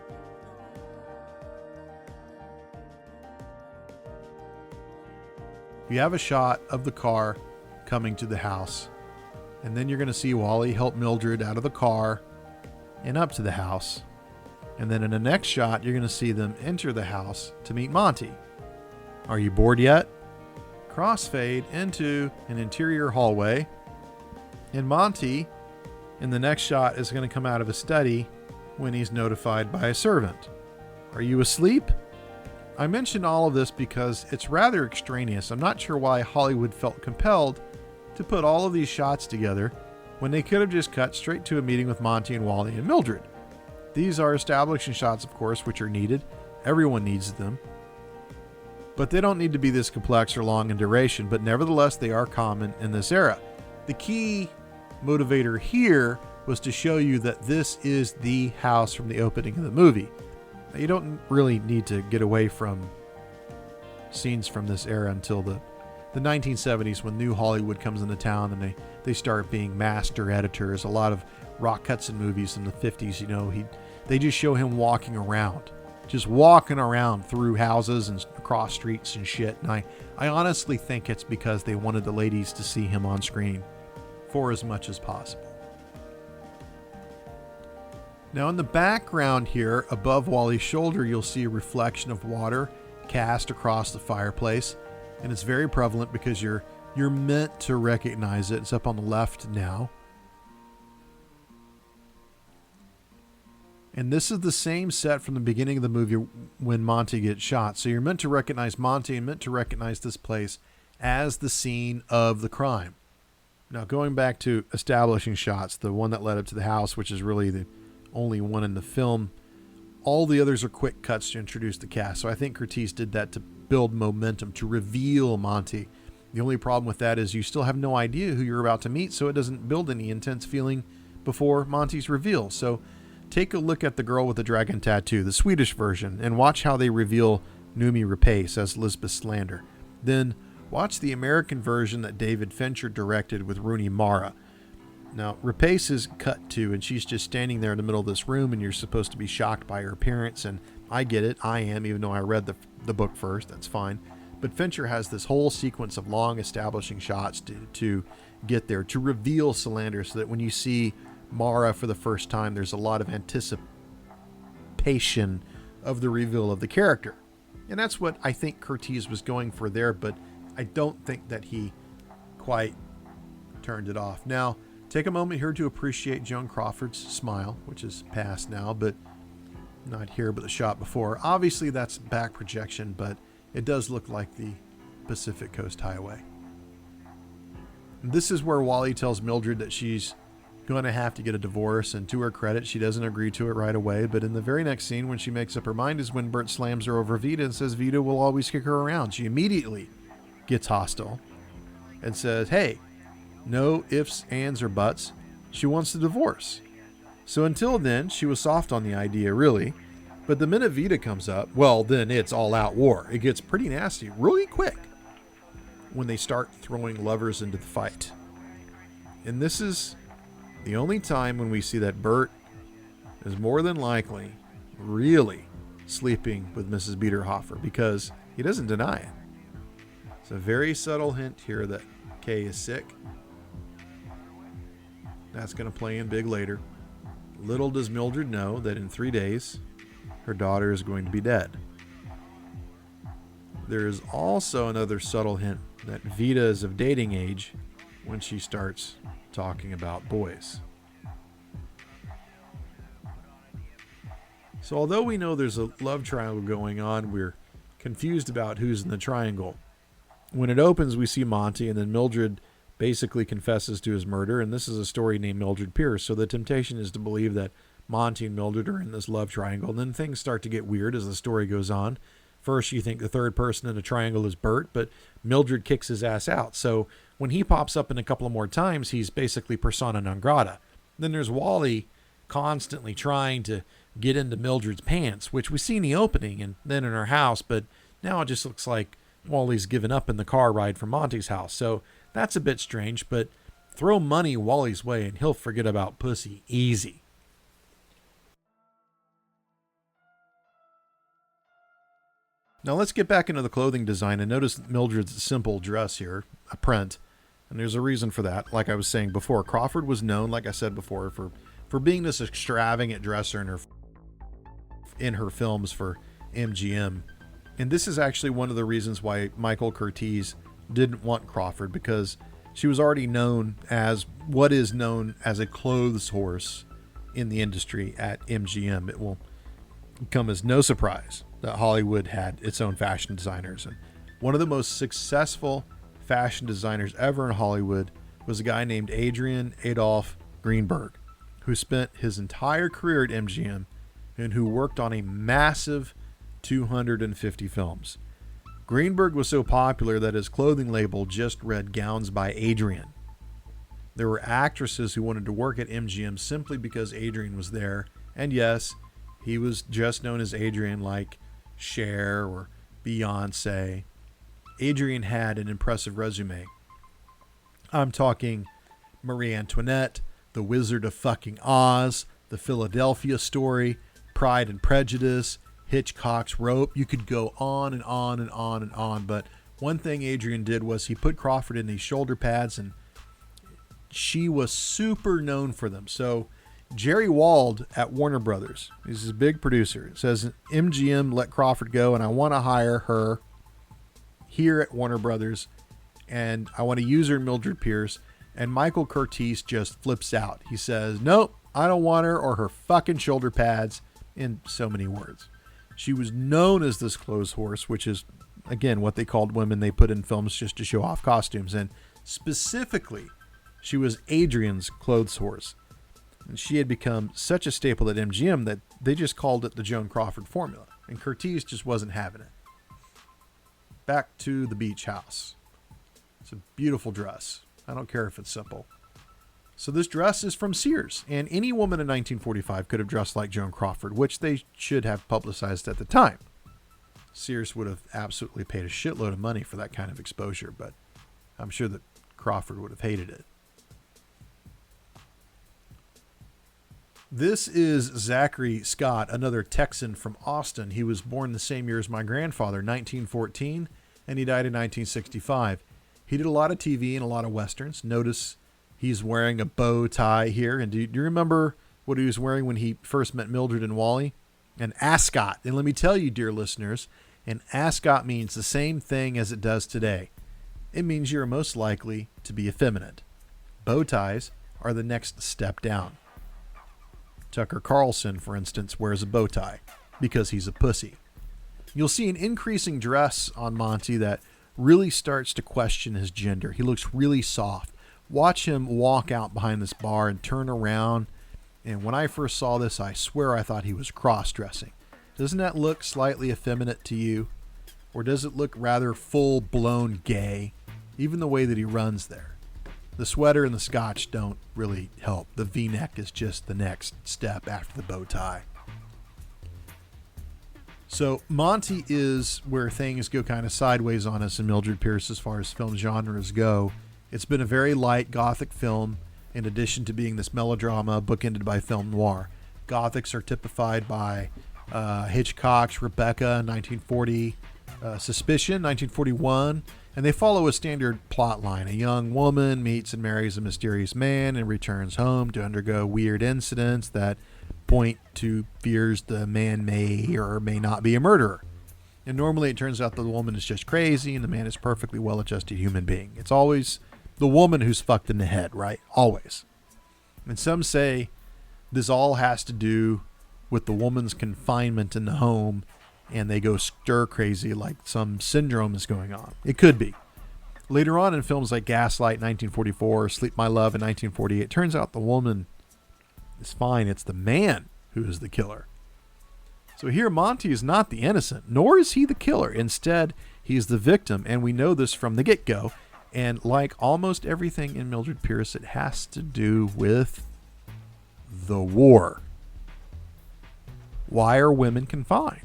We have a shot of the car coming to the house, and then you're going to see Wally help Mildred out of the car and up to the house. And then in the next shot, you're going to see them enter the house to meet Monty. Are you bored yet? Crossfade into an interior hallway, and Monty in the next shot is going to come out of a study when he's notified by a servant. Are you asleep? I mention all of this because it's rather extraneous. I'm not sure why Hollywood felt compelled to put all of these shots together when they could have just cut straight to a meeting with Monty and Wally and Mildred. These are establishing shots, of course, which are needed. Everyone needs them. But they don't need to be this complex or long in duration, but nevertheless, they are common in this era. The key motivator here was to show you that this is the house from the opening of the movie. You don't really need to get away from scenes from this era until the 1970s, when New Hollywood comes into town and they start being master editors. A lot of Rock Hudson movies in the 50s, you know, they just show him walking around through houses and across streets and shit. And I honestly think it's because they wanted the ladies to see him on screen for as much as possible. Now in the background here, above Wally's shoulder, you'll see a reflection of water cast across the fireplace. And it's very prevalent because you're meant to recognize it. It's up on the left now. And this is the same set from the beginning of the movie when Monty gets shot. So you're meant to recognize Monty and meant to recognize this place as the scene of the crime. Now going back to establishing shots, the one that led up to the house, which is really the only one in the film, all the others are quick cuts to introduce the cast. So I think Curtiz did that to build momentum, to reveal Monty. The only problem with that is you still have no idea who you're about to meet, so it doesn't build any intense feeling before Monty's reveal. So take a look at the girl with the dragon tattoo, the Swedish version, and watch how they reveal Noomi Rapace as Lisbeth Salander. Then watch the American version that David Fincher directed with Rooney Mara. Now, Rapace is cut to, and she's just standing there in the middle of this room, and you're supposed to be shocked by her appearance, and I get it. I am, even though I read the book first. That's fine. But Fincher has this whole sequence of long establishing shots to get there, to reveal Salander, so that when you see Mara for the first time, there's a lot of anticipation of the reveal of the character. And that's what I think Curtiz was going for there, but I don't think that he quite turned it off. Now, take a moment here to appreciate Joan Crawford's smile, which is past now, but not here, but the shot before. Obviously, that's back projection, but it does look like the Pacific Coast Highway. And this is where Wally tells Mildred that she's going to have to get a divorce, and to her credit, she doesn't agree to it right away. But in the very next scene, when she makes up her mind, is when Bert slams her over Vita and says Vita will always kick her around. She immediately gets hostile and says, hey, no ifs, ands, or buts. She wants the divorce. So until then, she was soft on the idea, really. But the minute Vita comes up, well, then it's all out war. It gets pretty nasty really quick when they start throwing lovers into the fight. And this is the only time when we see that Bert is more than likely really sleeping with Mrs. Biederhofer, because he doesn't deny it. It's a very subtle hint here that Kay is sick. That's going to play in big later. Little does Mildred know that in 3 days, her daughter is going to be dead. There is also another subtle hint that Vita is of dating age when she starts talking about boys. So although we know there's a love triangle going on, we're confused about who's in the triangle. When it opens, we see Monty, and then Mildred basically confesses to his murder, and this is a story named Mildred Pearce. So the temptation is to believe that Monty and Mildred are in this love triangle, and then things start to get weird as the story goes on. First, you think the third person in the triangle is Bert, but Mildred kicks his ass out. So when he pops up in a couple of more times, he's basically persona non grata. Then there's Wally constantly trying to get into Mildred's pants, which we see in the opening and then in her house, but now it just looks like Wally's given up in the car ride from Monty's house. So that's a bit strange, but throw money Wally's way and he'll forget about pussy easy. Now let's get back into the clothing design and notice Mildred's simple dress here, a print. And there's a reason for that. Like I was saying before, Crawford was known, like I said before, for being this extravagant dresser in her films for MGM. And this is actually one of the reasons why Michael Curtiz didn't want Crawford, because she was already known as what is known as a clothes horse in the industry at MGM. It will come as no surprise that Hollywood had its own fashion designers. And one of the most successful fashion designers ever in Hollywood was a guy named Adrian Adolph Greenberg, who spent his entire career at MGM and who worked on a massive 250 films. Greenberg was so popular that his clothing label just read Gowns by Adrian. There were actresses who wanted to work at MGM simply because Adrian was there, and yes, He was just known as Adrian, like Cher or Beyonce. Adrian had an impressive resume. I'm talking Marie Antoinette, The Wizard of fucking Oz, The Philadelphia Story, Pride and Prejudice, Hitchcock's Rope. You could go on and on and on and on. But one thing Adrian did was he put Crawford in these shoulder pads, and she was super known for them. So Jerry Wald at Warner Brothers, he's a big producer, says MGM let Crawford go, and I want to hire her here at Warner Brothers, and I want to use her in Mildred Pearce. And Michael Curtiz just flips out. He says, nope, I don't want her or her fucking shoulder pads, in so many words. She was known as this clothes horse, which is, again, what they called women they put in films just to show off costumes. And specifically, she was Adrian's clothes horse. And she had become such a staple at MGM that they just called it the Joan Crawford formula. And Curtiz just wasn't having it. Back to the beach house. It's a beautiful dress. I don't care if it's simple. So this dress is from Sears, and any woman in 1945 could have dressed like Joan Crawford, which they should have publicized at the time. Sears would have absolutely paid a shitload of money for that kind of exposure, but I'm sure that Crawford would have hated it. This is Zachary Scott, another Texan from Austin. He was born the same year as my grandfather, 1914, and he died in 1965. He did a lot of TV and a lot of Westerns. Notice he's wearing a bow tie here. And do you remember what he was wearing when he first met Mildred and Wally? An ascot. And let me tell you, dear listeners, an ascot means the same thing as it does today. It means you're most likely to be effeminate. Bow ties are the next step down. Tucker Carlson, for instance, wears a bow tie because he's a pussy. You'll see an increasing dress on Monty that really starts to question his gender. He looks really soft. Watch him walk out behind this bar and turn around. And when I first saw this, I swear I thought he was cross-dressing. Doesn't that look slightly effeminate to you? Or does it look rather full-blown gay? Even the way that he runs there. The sweater and the scotch don't really help. The V-neck is just the next step after the bow tie. So Monty is where things go kind of sideways on us in Mildred Pearce as far as film genres go. It's been a very light Gothic film, in addition to being this melodrama bookended by film noir. Gothics are typified by Hitchcock's Rebecca, 1940, Suspicion, 1941, and they follow a standard plot line. A young woman meets and marries a mysterious man and returns home to undergo weird incidents that point to fears the man may or may not be a murderer. And normally it turns out that the woman is just crazy and the man is perfectly well-adjusted human being. It's always the woman who's fucked in the head, right? Always. And some say this all has to do with the woman's confinement in the home and they go stir crazy like some syndrome is going on. It could be. Later on in films like Gaslight, 1944, Sleep My Love in 1948, it turns out the woman is fine. It's the man who is the killer. So here Monty is not the innocent, nor is he the killer. Instead, he's the victim, and we know this from the get-go. And like almost everything in Mildred Pearce, it has to do with the war. Why are women confined?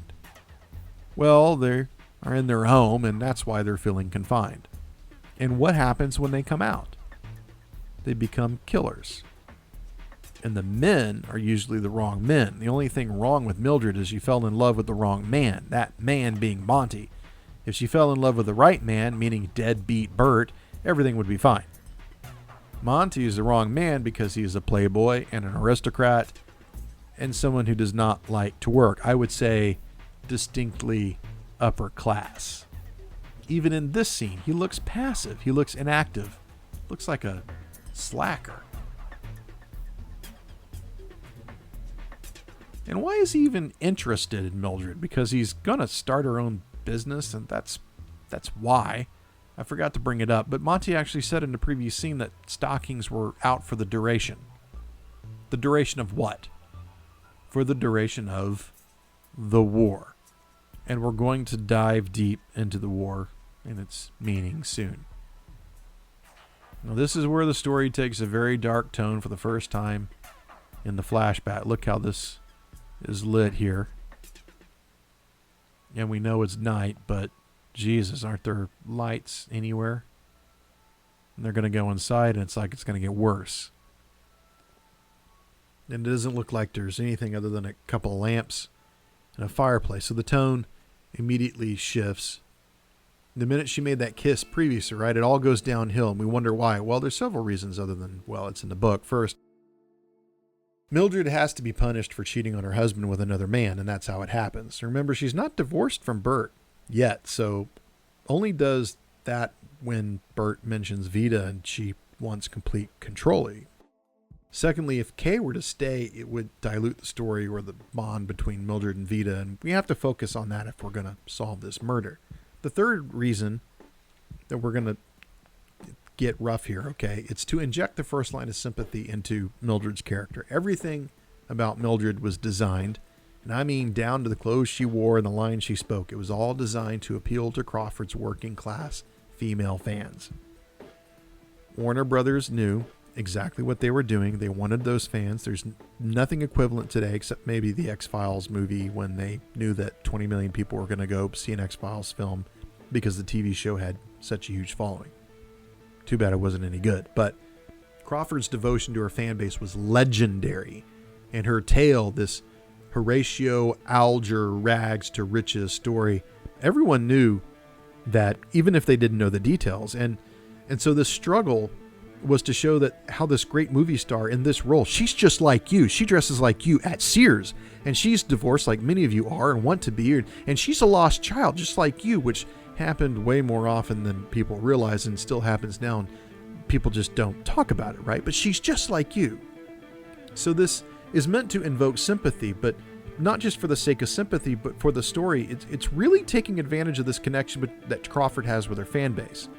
Well, they are in their home, and that's why they're feeling confined. And what happens when they come out? They become killers. And the men are usually the wrong men. The only thing wrong with Mildred is she fell in love with the wrong man, that man being Monty. If she fell in love with the right man, meaning deadbeat Bert, everything would be fine. Monty is the wrong man because he is a playboy and an aristocrat and someone who does not like to work. I would say distinctly upper class. Even in this scene, he looks passive. He looks inactive. Looks like a slacker. And why is he even interested in Mildred? Because he's going to start her own business, and that's why. I forgot to bring it up, but Monty actually said in the previous scene that stockings were out for the duration. The duration of what? For the duration of the war. And we're going to dive deep into the war and its meaning soon. Now this is where the story takes a very dark tone for the first time in the flashback. Look how this is lit here. And we know it's night, but Jesus, aren't there lights anywhere? And they're going to go inside, and it's like it's going to get worse. And it doesn't look like there's anything other than a couple of lamps and a fireplace. So the tone immediately shifts. The minute she made that kiss previously, right, it all goes downhill, and we wonder why. Well, there's several reasons other than, well, it's in the book. First, Mildred has to be punished for cheating on her husband with another man, and that's how it happens. Remember, she's not divorced from Bert yet, so only does that when Bert mentions Vida and she wants complete control. Secondly, if Kay were to stay, it would dilute the story or the bond between Mildred and Vida, and we have to focus on that if we're going to solve this murder. The third reason that we're going to get rough here, okay, it's to inject the first line of sympathy into Mildred's character. Everything about Mildred was designed, and I mean down to the clothes she wore and the lines she spoke. It was all designed to appeal to Crawford's working class female fans. Warner Brothers knew exactly what they were doing. They wanted those fans. There's nothing equivalent today except maybe the X-Files movie, when they knew that 20 million people were going to go see an X-Files film because the TV show had such a huge following. Too bad it wasn't any good. But Crawford's devotion to her fan base was legendary. And her tale, this Horatio Alger rags to riches story, everyone knew that, even if they didn't know the details. And so this struggle was to show that how this great movie star in this role, she's just like you. She dresses like you at Sears, and she's divorced like many of you are and want to be, and she's a lost child just like you, which happened way more often than people realize and still happens now, and people just don't talk about it, right? But she's just like you. So this is meant to invoke sympathy, but not just for the sake of sympathy, but for the story. It's really taking advantage of this connection that Crawford has with her fan base.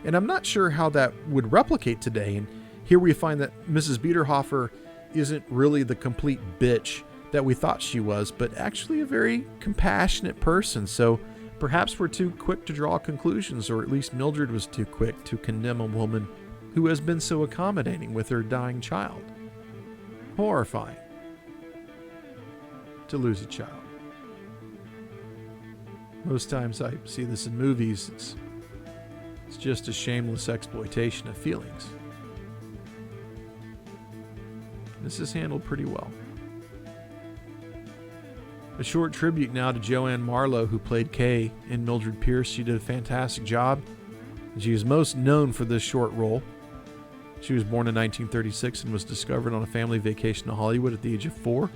And I'm not sure how that would replicate today. And here we find that Mrs. Biederhofer isn't really the complete bitch that we thought she was, but actually a very compassionate person. So perhaps we're too quick to draw conclusions, or at least Mildred was too quick to condemn a woman who has been so accommodating with her dying child. Horrifying to lose a child. Most times I see this in movies, it's just a shameless exploitation of feelings. This is handled pretty well. A short tribute now to Joanne Marlowe, who played Kay in Mildred Pearce. She did a fantastic job. She is most known for this short role. She was born in 1936 and was discovered on a family vacation to Hollywood at the age of 4.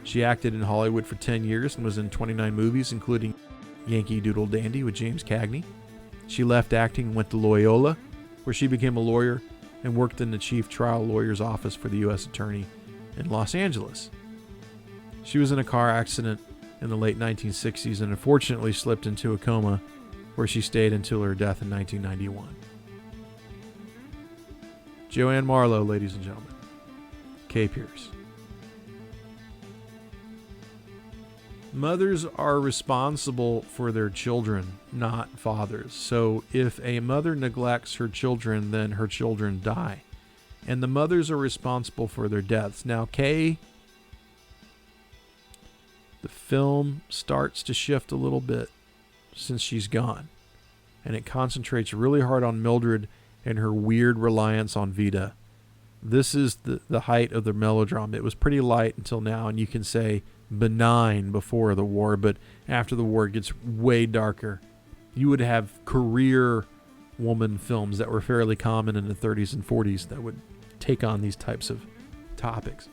She acted in Hollywood for 10 years and was in 29 movies, including Yankee Doodle Dandy with James Cagney. She left acting and went to Loyola, where she became a lawyer and worked in the chief trial lawyer's office for the U.S. Attorney in Los Angeles. She was in a car accident in the late 1960s and unfortunately slipped into a coma, where she stayed until her death in 1991. Joanne Marlowe, ladies and gentlemen. Kay Pearce. Mothers are responsible for their children, not fathers. So if a mother neglects her children, then her children die. And the mothers are responsible for their deaths. Now, Kay, the film starts to shift a little bit since she's gone. And it concentrates really hard on Mildred and her weird reliance on Vida. This is the height of the melodrama. It was pretty light until now, and you can say benign before the war, but after the war it gets way darker. You would have career woman films that were fairly common in the 30s and 40s that would take on these types of topics.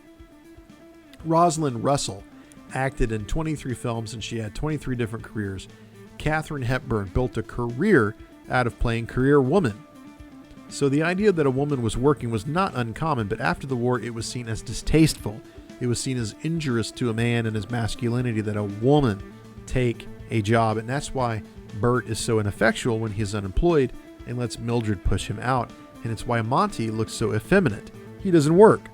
Rosalind Russell acted in 23 films, and she had 23 different careers. Katharine Hepburn built a career out of playing career woman. So the idea that a woman was working was not uncommon, but after the war it was seen as distasteful. It was seen as injurious to a man and his masculinity that a woman take a job. And that's why Bert is so ineffectual when he's unemployed and lets Mildred push him out. And it's why Monty looks so effeminate. He doesn't work.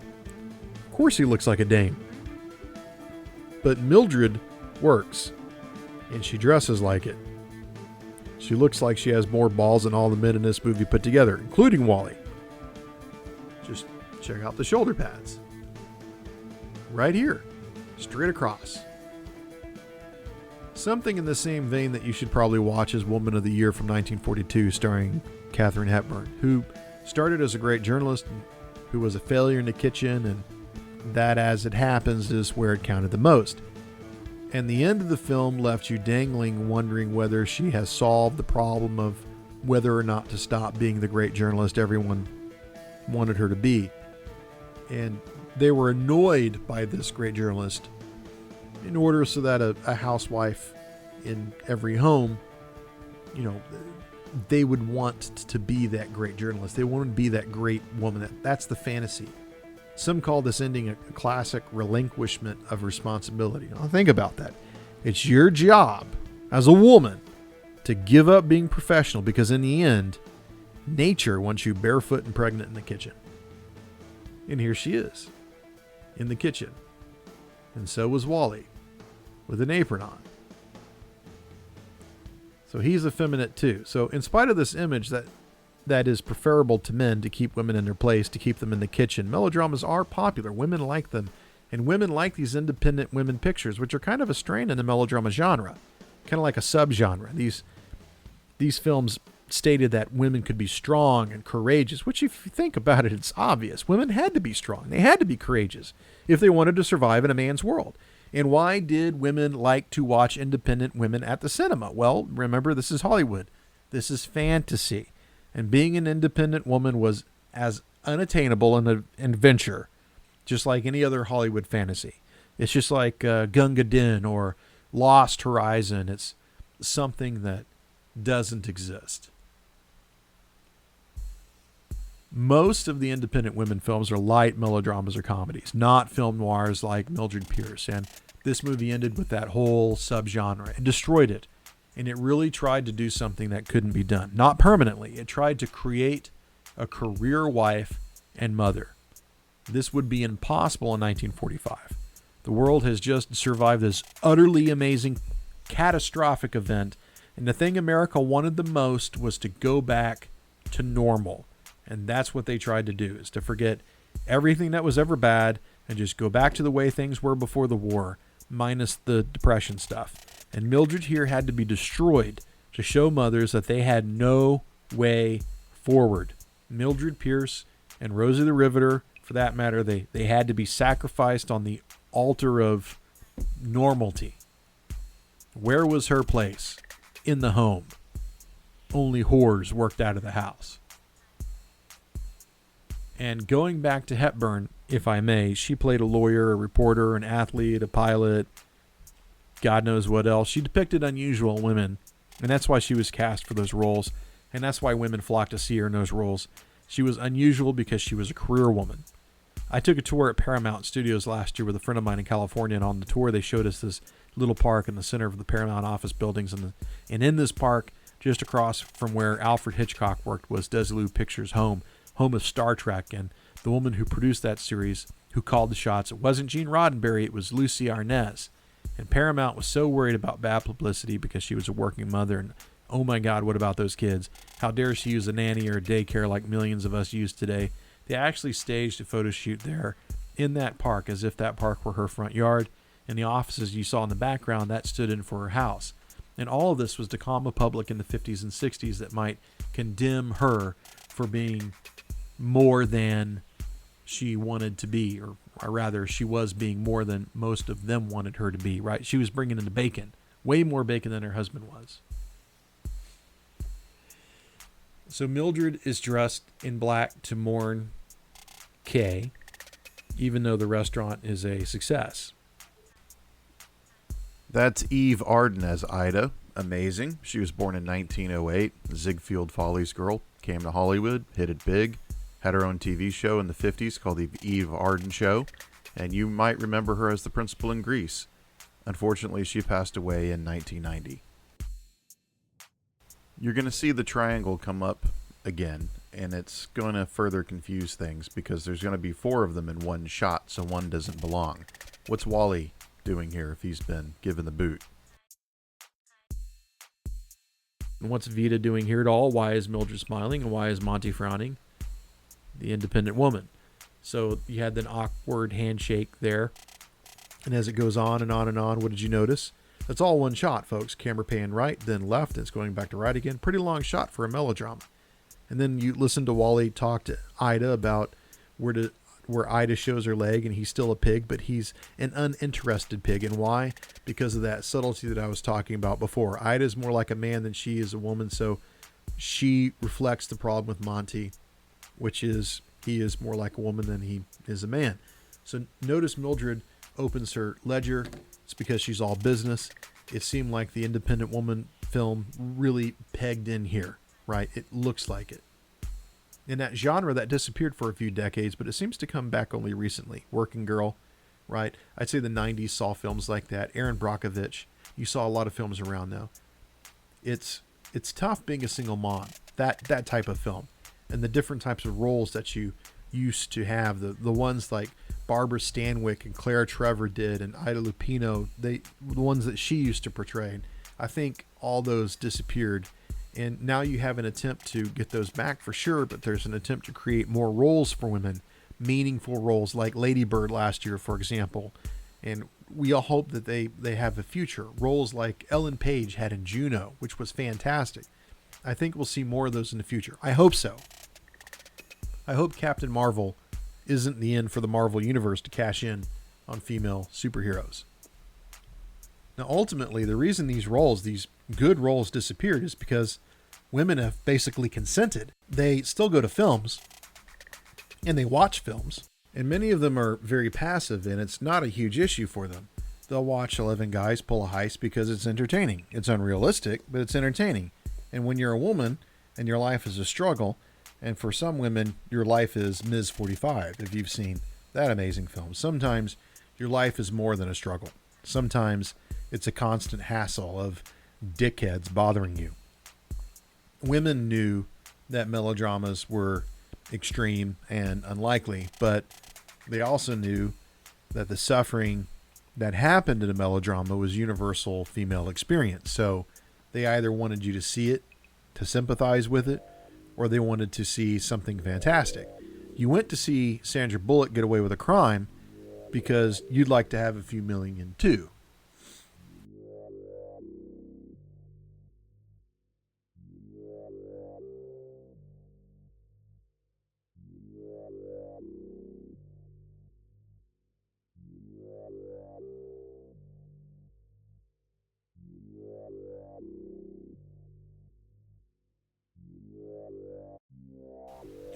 Of course he looks like a dame. But Mildred works, and she dresses like it. She looks like she has more balls than all the men in this movie put together, including Wally. Just check out the shoulder pads. Right here, straight across. Something in the same vein that you should probably watch is Woman of the Year from 1942, starring Katharine Hepburn, who started as a great journalist, who was a failure in the kitchen, and that, as it happens, is where it counted the most. And the end of the film left you dangling, wondering whether she has solved the problem of whether or not to stop being the great journalist everyone wanted her to be. And they were annoyed by this great journalist in order so that a housewife in every home, they would want to be that great journalist. They want to be that great woman. That's the fantasy. Some call this ending a classic relinquishment of responsibility. Now think about that. It's your job as a woman to give up being professional, because in the end, nature wants you barefoot and pregnant in the kitchen. And here she is in the kitchen. And so was Wally with an apron on. So he's effeminate too. So in spite of this image that is preferable to men to keep women in their place, to keep them in the kitchen, melodramas are popular. Women like them. And women like these independent women pictures, which are kind of a strain in the melodrama genre. Kind of like a subgenre. These films stated that women could be strong and courageous, which if you think about it, it's obvious. Women had to be strong. They had to be courageous if they wanted to survive in a man's world. And why did women like to watch independent women at the cinema? Well, remember, this is Hollywood. This is fantasy. And being an independent woman was as unattainable an adventure, just like any other Hollywood fantasy. It's just like Gunga Din or Lost Horizon. It's something that doesn't exist. Most of the independent women films are light melodramas or comedies, not film noirs like Mildred Pearce. And this movie ended with that whole subgenre. It destroyed it. And it really tried to do something that couldn't be done. Not permanently. It tried to create a career wife and mother. This would be impossible in 1945. The world has just survived this utterly amazing, catastrophic event. And the thing America wanted the most was to go back to normal. And that's what they tried to do, is to forget everything that was ever bad and just go back to the way things were before the war, minus the Depression stuff. And Mildred here had to be destroyed to show mothers that they had no way forward. Mildred Pearce and Rosie the Riveter, for that matter, they had to be sacrificed on the altar of normalty. Where was her place? In the home. Only whores worked out of the house. And going back to Hepburn, if I may, she played a lawyer, a reporter, an athlete, a pilot, God knows what else. She depicted unusual women, and that's why she was cast for those roles, and that's why women flocked to see her in those roles. She was unusual because she was a career woman. I took a tour at Paramount Studios last year with a friend of mine in California, and on the tour they showed us this little park in the center of the Paramount office buildings, and in this park, just across from where Alfred Hitchcock worked, was Desilu Pictures' home of Star Trek. And the woman who produced that series, who called the shots, it wasn't Gene Roddenberry, it was Lucy Arnaz. And Paramount was so worried about bad publicity because she was a working mother, and oh my God, what about those kids? How dare she use a nanny or a daycare like millions of us use today? They actually staged a photo shoot there in that park as if that park were her front yard. And the offices you saw in the background, that stood in for her house. And all of this was to calm a public in the 50s and 60s that might condemn her for being more than she wanted to be, or rather, she was being more than most of them wanted her to be, right? She was bringing in the bacon, way more bacon than her husband was. So Mildred is dressed in black to mourn Kay, even though the restaurant is a success. That's Eve Arden as Ida. Amazing. She was born in 1908, Ziegfeld Follies girl, came to Hollywood, hit it big, had her own TV show in the 50s called The Eve Arden Show, and you might remember her as the principal in Grease. Unfortunately, she passed away in 1990. You're going to see the triangle come up again, and it's going to further confuse things because there's going to be 4 of them in one shot, so one doesn't belong. What's Wally doing here if he's been given the boot? And what's Vita doing here at all? Why is Mildred smiling, and why is Monty frowning? The independent woman. So you had an awkward handshake there. And as it goes on and on and on, what did you notice? It's all one shot, folks. Camera pan right, then left, and it's going back to right again. Pretty long shot for a melodrama. And then you listen to Wally talk to Ida about where Ida shows her leg, and he's still a pig, but he's an uninterested pig. And why? Because of that subtlety that I was talking about before. Ida's more like a man than she is a woman, so she reflects the problem with Monty, which is he is more like a woman than he is a man. So notice Mildred opens her ledger. It's because she's all business. It seemed like the independent woman film really pegged in here, right? It looks like it. In that genre, that disappeared for a few decades, but it seems to come back only recently. Working Girl, right? I'd say the 90s saw films like that. Aaron Brockovich, you saw a lot of films around now. It's tough being a single mom, that type of film. And the different types of roles that you used to have, the ones like Barbara Stanwyck and Claire Trevor did, and Ida Lupino, the ones that she used to portray. I think all those disappeared. And now you have an attempt to get those back for sure, but there's an attempt to create more roles for women, meaningful roles like Lady Bird last year, for example. And we all hope that they have a future. Roles like Ellen Page had in Juno, which was fantastic. I think we'll see more of those in the future. I hope so. I hope Captain Marvel isn't the end for the Marvel Universe to cash in on female superheroes. Now, ultimately, the reason these good roles disappeared is because women have basically consented. They still go to films and they watch films, and many of them are very passive, and it's not a huge issue for them. They'll watch 11 guys pull a heist because it's entertaining. It's unrealistic, but it's entertaining. And when you're a woman and your life is a struggle, and for some women, your life is Ms. 45, if you've seen that amazing film. Sometimes your life is more than a struggle. Sometimes it's a constant hassle of dickheads bothering you. Women knew that melodramas were extreme and unlikely, but they also knew that the suffering that happened in a melodrama was universal female experience. So they either wanted you to see it, to sympathize with it, or they wanted to see something fantastic. You went to see Sandra Bullock get away with a crime because you'd like to have a few million too.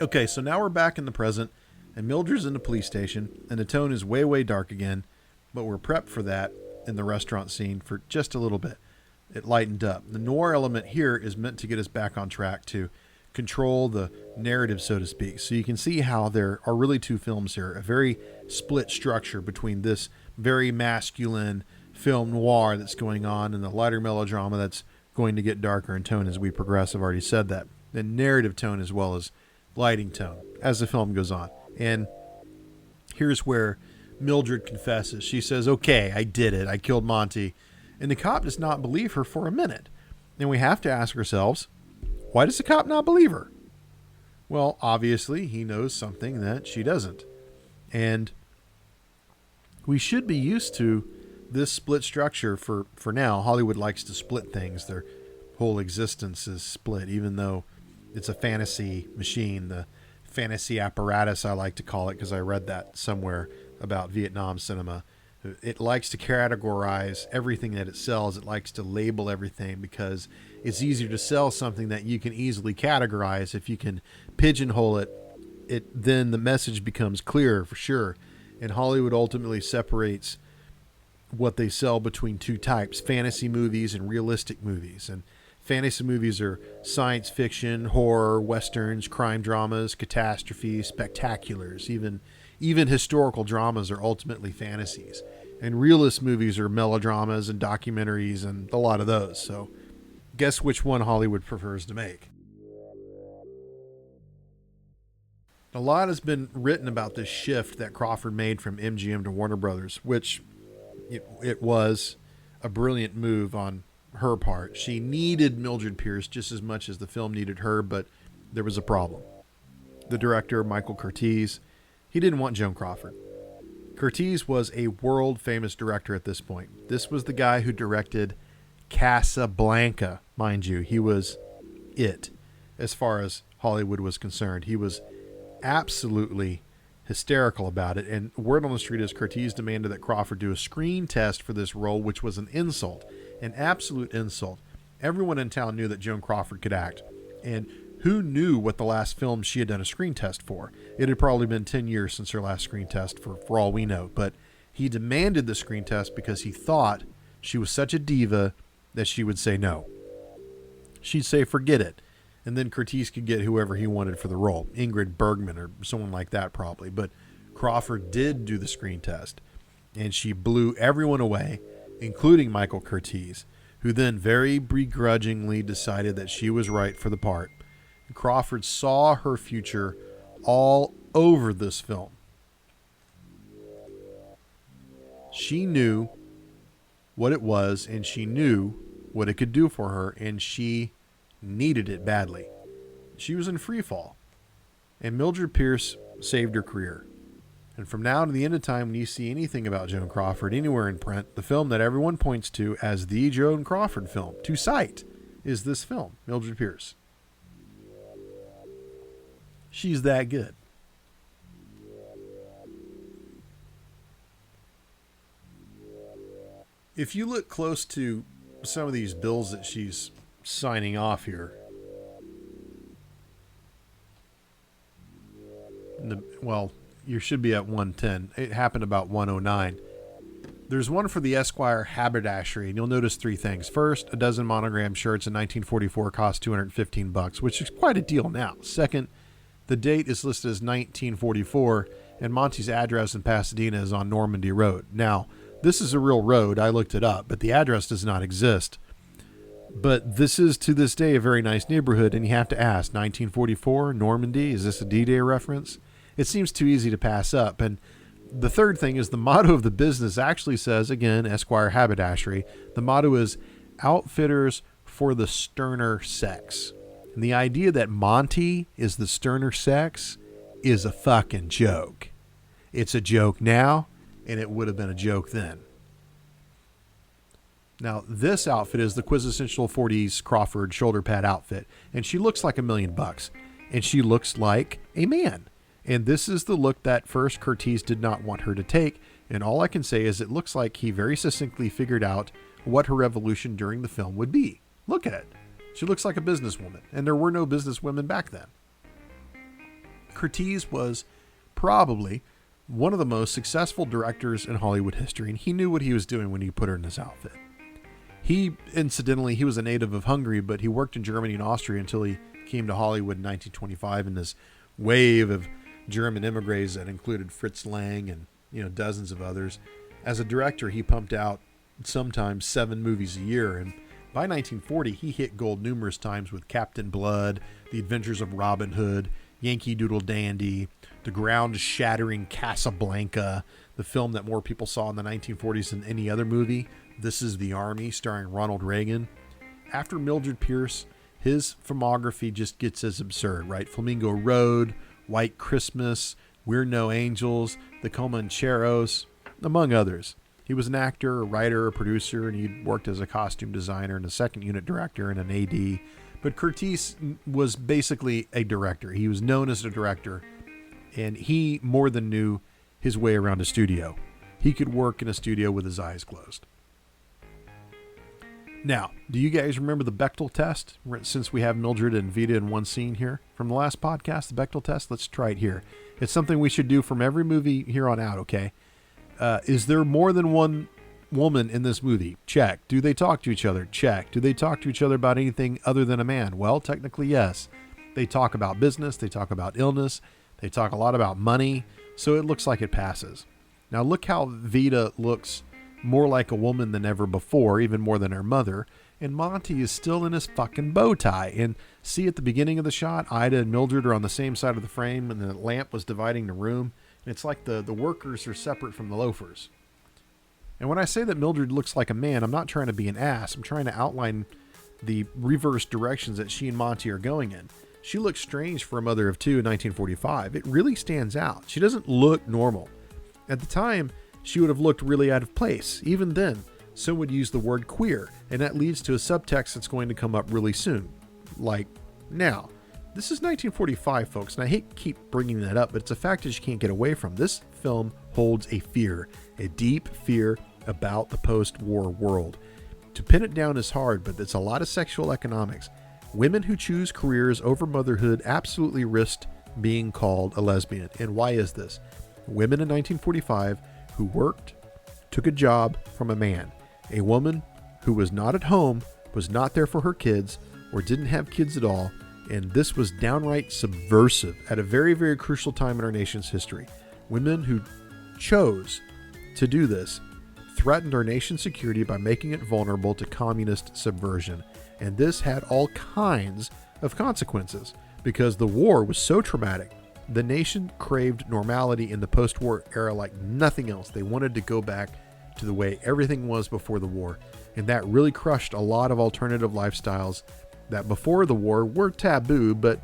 Okay, so now we're back in the present, and Mildred's in the police station, and the tone is way, way dark again, but we're prepped for that in the restaurant scene for just a little bit. It lightened up. The noir element here is meant to get us back on track to control the narrative, so to speak. So you can see how there are really two films here, a very split structure between this very masculine film noir that's going on and the lighter melodrama that's going to get darker in tone as we progress. I've already said that. The narrative tone as well as lighting tone as the film goes on. And here's where Mildred confesses. She says, okay, I did it. I killed Monty. And the cop does not believe her for a minute. And we have to ask ourselves, why does the cop not believe her? Well, obviously, he knows something that she doesn't. And we should be used to this split structure for now. Hollywood likes to split things. Their whole existence is split, even though it's a fantasy machine, the fantasy apparatus, I like to call it, because I read that somewhere about Vietnam cinema. It likes to categorize everything that it sells. It likes to label everything because it's easier to sell something that you can easily categorize. If you can pigeonhole it, then the message becomes clearer for sure. And Hollywood ultimately separates what they sell between two types, fantasy movies and realistic movies. And fantasy movies are science fiction, horror, westerns, crime dramas, catastrophes, spectaculars. Even historical dramas are ultimately fantasies. And realist movies are melodramas and documentaries and a lot of those. So guess which one Hollywood prefers to make. A lot has been written about this shift that Crawford made from MGM to Warner Brothers, which it was a brilliant move on her part. She needed Mildred Pearce just as much as the film needed her, but there was a problem. The director, Michael Curtiz, he didn't want Joan Crawford. Curtiz was a world famous director at this point. This was the guy who directed Casablanca, mind you. He was it as far as Hollywood was concerned. He was absolutely hysterical about it. And word on the street is Curtiz demanded that Crawford do a screen test for this role, which was an insult, an absolute insult. Everyone in town knew that Joan Crawford could act. And who knew what the last film she had done a screen test for? It had probably been 10 years since her last screen test, for all we know. But he demanded the screen test because he thought she was such a diva that she would say no. She'd say, forget it. And then Curtiz could get whoever he wanted for the role. Ingrid Bergman or someone like that probably. But Crawford did do the screen test. And she blew everyone away, including Michael Curtiz, who then very begrudgingly decided that she was right for the part. Crawford saw her future all over this film. She knew what it was, and she knew what it could do for her, and she needed it badly. She was in free fall, and Mildred Pearce saved her career. And from now to the end of time, when you see anything about Joan Crawford anywhere in print, the film that everyone points to as the Joan Crawford film to cite is this film, Mildred Pearce. She's that good. If you look close to some of these bills that she's signing off here, you should be at 110. It happened about 109. There's one for the Esquire haberdashery, and you'll notice three things. First, a dozen monogram shirts in 1944 cost $215, which is quite a deal now. Second, the date is listed as 1944, and Monty's address in Pasadena is on Normandy Road. Now, this is a real road. I looked it up, but the address does not exist. But this is, to this day, a very nice neighborhood, and you have to ask, 1944, Normandy, is this a D-Day reference? It seems too easy to pass up. And the third thing is the motto of the business actually says, again, Esquire Haberdashery, the motto is Outfitters for the Sterner Sex. And the idea that Monty is the sterner sex is a fucking joke. It's a joke now, and it would have been a joke then. Now, this outfit is the quintessential 40s Crawford shoulder pad outfit, and she looks like $1 million, and she looks like a man. And this is the look that first Curtiz did not want her to take, and all I can say is it looks like he very succinctly figured out what her evolution during the film would be. Look at it. She looks like a businesswoman, and there were no businesswomen back then. Curtiz was probably one of the most successful directors in Hollywood history, and he knew what he was doing when he put her in this outfit. He was a native of Hungary, but he worked in Germany and Austria until he came to Hollywood in 1925 in this wave of German immigrants that included Fritz Lang and dozens of others. As a director, he pumped out sometimes 7 movies a year, and by 1940, he hit gold numerous times with Captain Blood, The Adventures of Robin Hood, Yankee Doodle Dandy, the ground-shattering Casablanca, the film that more people saw in the 1940s than any other movie, This Is the Army, starring Ronald Reagan. After Mildred Pearce, his filmography just gets as absurd, right? Flamingo Road, White Christmas, We're No Angels, The Comancheros, among others. He was an actor, a writer, a producer, and he worked as a costume designer and a second unit director and an AD. But Curtiz was basically a director. He was known as a director, and he more than knew his way around a studio. He could work in a studio with his eyes closed. Now, do you guys remember the Bechdel test? Since we have Mildred and Vita in one scene here from the last podcast, the Bechdel test, let's try it here. It's something we should do from every movie here on out, okay? Is there more than one woman in this movie? Check. Do they talk to each other? Check. Do they talk to each other about anything other than a man? Well, technically, yes. They talk about business. They talk about illness. They talk a lot about money. So it looks like it passes. Now look how Vita looks more like a woman than ever before, even more than her mother. And Monty is still in his fucking bow tie. And see, at the beginning of the shot, Ida and Mildred are on the same side of the frame, and the lamp was dividing the room. And it's like the workers are separate from the loafers. And when I say that Mildred looks like a man, I'm not trying to be an ass. I'm trying to outline the reverse directions that she and Monty are going in. She looks strange for a mother of two in 1945. It really stands out. She doesn't look normal. At the time, she would have looked really out of place. Even then, some would use the word queer, and that leads to a subtext that's going to come up really soon. Like, now. This is 1945, folks, and I hate to keep bringing that up, but it's a fact that you can't get away from. This film holds a fear, a deep fear about the post-war world. To pin it down is hard, but it's a lot of sexual economics. Women who choose careers over motherhood absolutely risked being called a lesbian. And why is this? Women in 1945 who worked, took a job from a man. A woman who was not at home, was not there for her kids, or didn't have kids at all. And this was downright subversive at a very, very crucial time in our nation's history. Women who chose to do this threatened our nation's security by making it vulnerable to communist subversion. And this had all kinds of consequences because the war was so traumatic. The nation craved normality in the post-war era like nothing else. They wanted to go back to the way everything was before the war. And that really crushed a lot of alternative lifestyles that before the war were taboo, but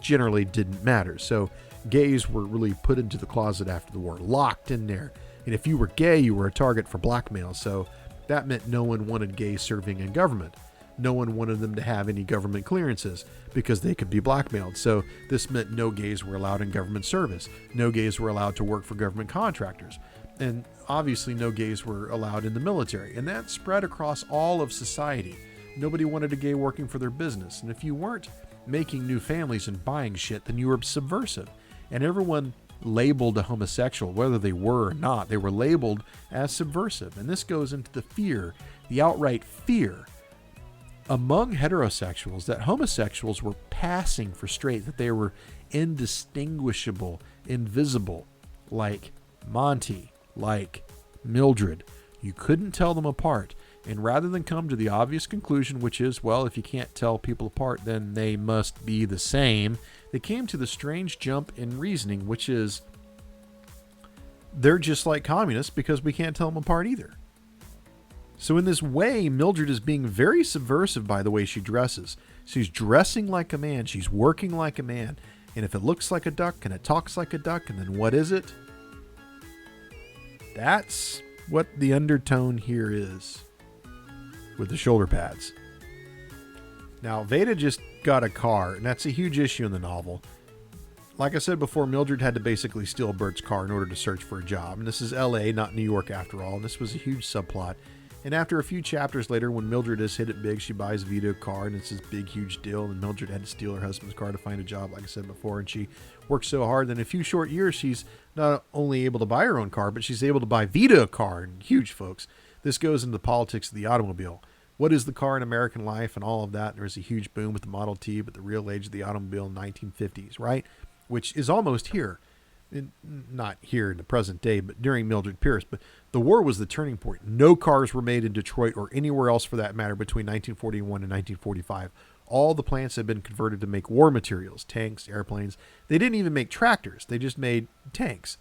generally didn't matter. So gays were really put into the closet after the war, locked in there. And if you were gay, you were a target for blackmail. So that meant no one wanted gays serving in government. No one wanted them to have any government clearances because they could be blackmailed. So this meant no gays were allowed in government service. No gays were allowed to work for government contractors. And obviously no gays were allowed in the military. And that spread across all of society. Nobody wanted a gay working for their business. And if you weren't making new families and buying shit, then you were subversive. And everyone labeled a homosexual, whether they were or not, they were labeled as subversive. And this goes into the fear, the outright fear among heterosexuals that homosexuals were passing for straight, that they were indistinguishable, invisible, like Monty, like Mildred. You couldn't tell them apart. And rather than come to the obvious conclusion, which is, well, if you can't tell people apart, then they must be the same, they came to the strange jump in reasoning, which is, they're just like communists because we can't tell them apart either. So in this way, Mildred is being very subversive by the way she dresses. She's dressing like a man. She's working like a man. And if it looks like a duck and it talks like a duck, and then what is it? That's what the undertone here is with the shoulder pads. Now, Veda just got a car, and that's a huge issue in the novel. Like I said before, Mildred had to basically steal Bert's car in order to search for a job. And this is LA, not New York after all. And this was a huge subplot. And after a few chapters later, when Mildred has hit it big, she buys Vita a car, and it's this big, huge deal. And Mildred had to steal her husband's car to find a job, like I said before. And she worked so hard that in a few short years, she's not only able to buy her own car, but she's able to buy Vita a car. And huge, folks. This goes into the politics of the automobile. What is the car in American life and all of that? There was a huge boom with the Model T, but the real age of the automobile in the 1950s, right? Which is almost here. Not here in the present day, but during Mildred Pearce. But the war was the turning point. No cars were made in Detroit or anywhere else for that matter between 1941 and 1945. All the plants had been converted to make war materials, tanks, airplanes. They didn't even make tractors. They just made tanks.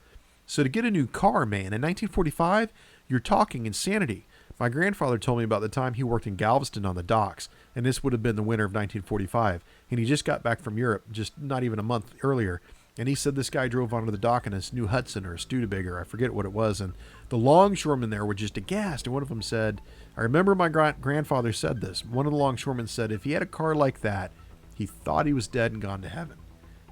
So to get a new car, man, in 1945, you're talking insanity. My grandfather told me about the time he worked in Galveston on the docks, and this would have been the winter of 1945. And he just got back from Europe just not even a month earlier. And he said this guy drove onto the dock in his new Hudson or a Studebaker. I forget what it was. And the longshoremen there were just aghast. And one of them said, I remember my grandfather said this. One of the longshoremen said if he had a car like that, he thought he was dead and gone to heaven.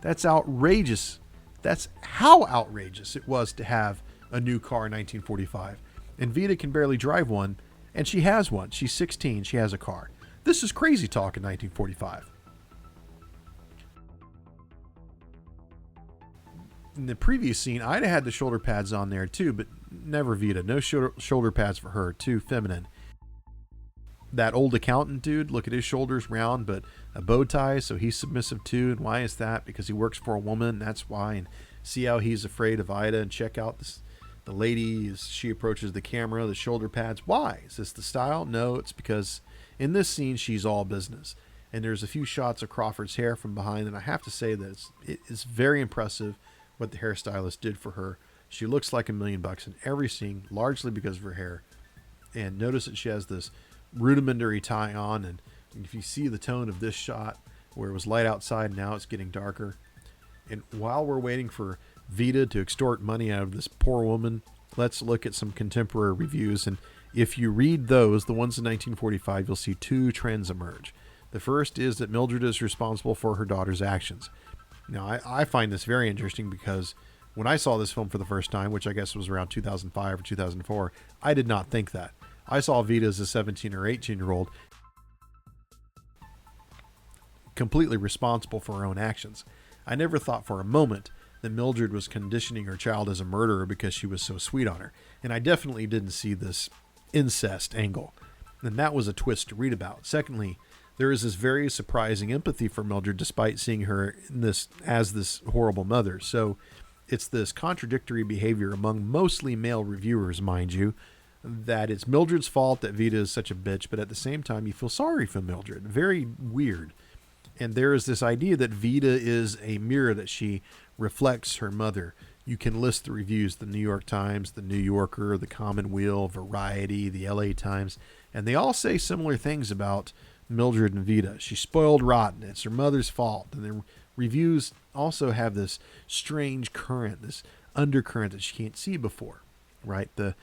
That's outrageous. That's how outrageous it was to have a new car in 1945. And Vita can barely drive one. And she has one. She's 16. She has a car. This is crazy talk in 1945. In the previous scene, Ida had the shoulder pads on there too, but never Vita. No shoulder pads for her. Too feminine. That old accountant dude, look at his shoulders, round, but a bow tie, so he's submissive too. And why is that? Because he works for a woman. That's why. And see how he's afraid of Ida. And check out this, the lady as she approaches the camera, the shoulder pads. Why? Is this the style? No, it's because in this scene, she's all business. And there's a few shots of Crawford's hair from behind. And I have to say that it's very impressive what the hairstylist did for her. She looks like $1 million in every scene, largely because of her hair. And notice that she has this rudimentary tie on. And if you see the tone of this shot, where it was light outside, now it's getting darker. And while we're waiting for Vita to extort money out of this poor woman. Let's look at some contemporary reviews. And if you read those, the ones in 1945, you'll see two trends emerge. The first is that Mildred is responsible for her daughter's actions. Now, I find this very interesting because when I saw this film for the first time, which I guess was around 2005 or 2004, I did not think that. I saw Vita as a 17 or 18-year-old completely responsible for her own actions. I never thought for a moment that Mildred was conditioning her child as a murderer because she was so sweet on her. And I definitely didn't see this incest angle. And that was a twist to read about. Secondly, there is this very surprising empathy for Mildred despite seeing her in this as this horrible mother. So it's this contradictory behavior among mostly male reviewers, mind you, that it's Mildred's fault that Vita is such a bitch, but at the same time you feel sorry for Mildred. Very weird. And there is this idea that Vita is a mirror, that she reflects her mother. You can list the reviews, the New York Times, the New Yorker, the Commonweal, Variety, the LA Times, and they all say similar things about Mildred and Vita. She's spoiled rotten. It's her mother's fault. And the reviews also have this strange current, this undercurrent that she can't see before, right? The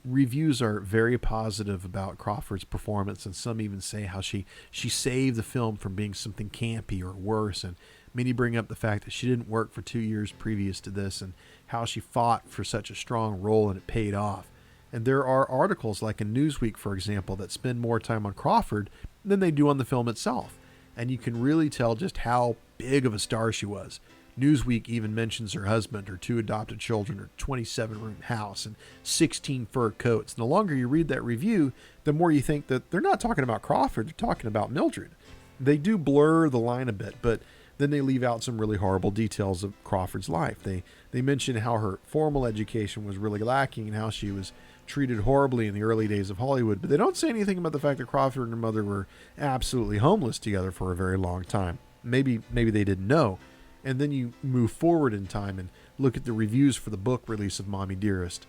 reviews are very positive about Crawford's performance, and some even say how she saved the film from being something campy or worse. And many bring up the fact that she didn't work for 2 years previous to this and how she fought for such a strong role and it paid off. And there are articles like in Newsweek, for example, that spend more time on Crawford than they do on the film itself. And you can really tell just how big of a star she was. Newsweek even mentions her husband, her 2 adopted children, her 27-room house, and 16 fur coats. And the longer you read that review, the more you think that they're not talking about Crawford, they're talking about Mildred. They do blur the line a bit, but then they leave out some really horrible details of Crawford's life. They mention how her formal education was really lacking and how she was treated horribly in the early days of Hollywood, but they don't say anything about the fact that Crawford and her mother were absolutely homeless together for a very long time. Maybe they didn't know. And then you move forward in time and look at the reviews for the book release of Mommie, Dearest.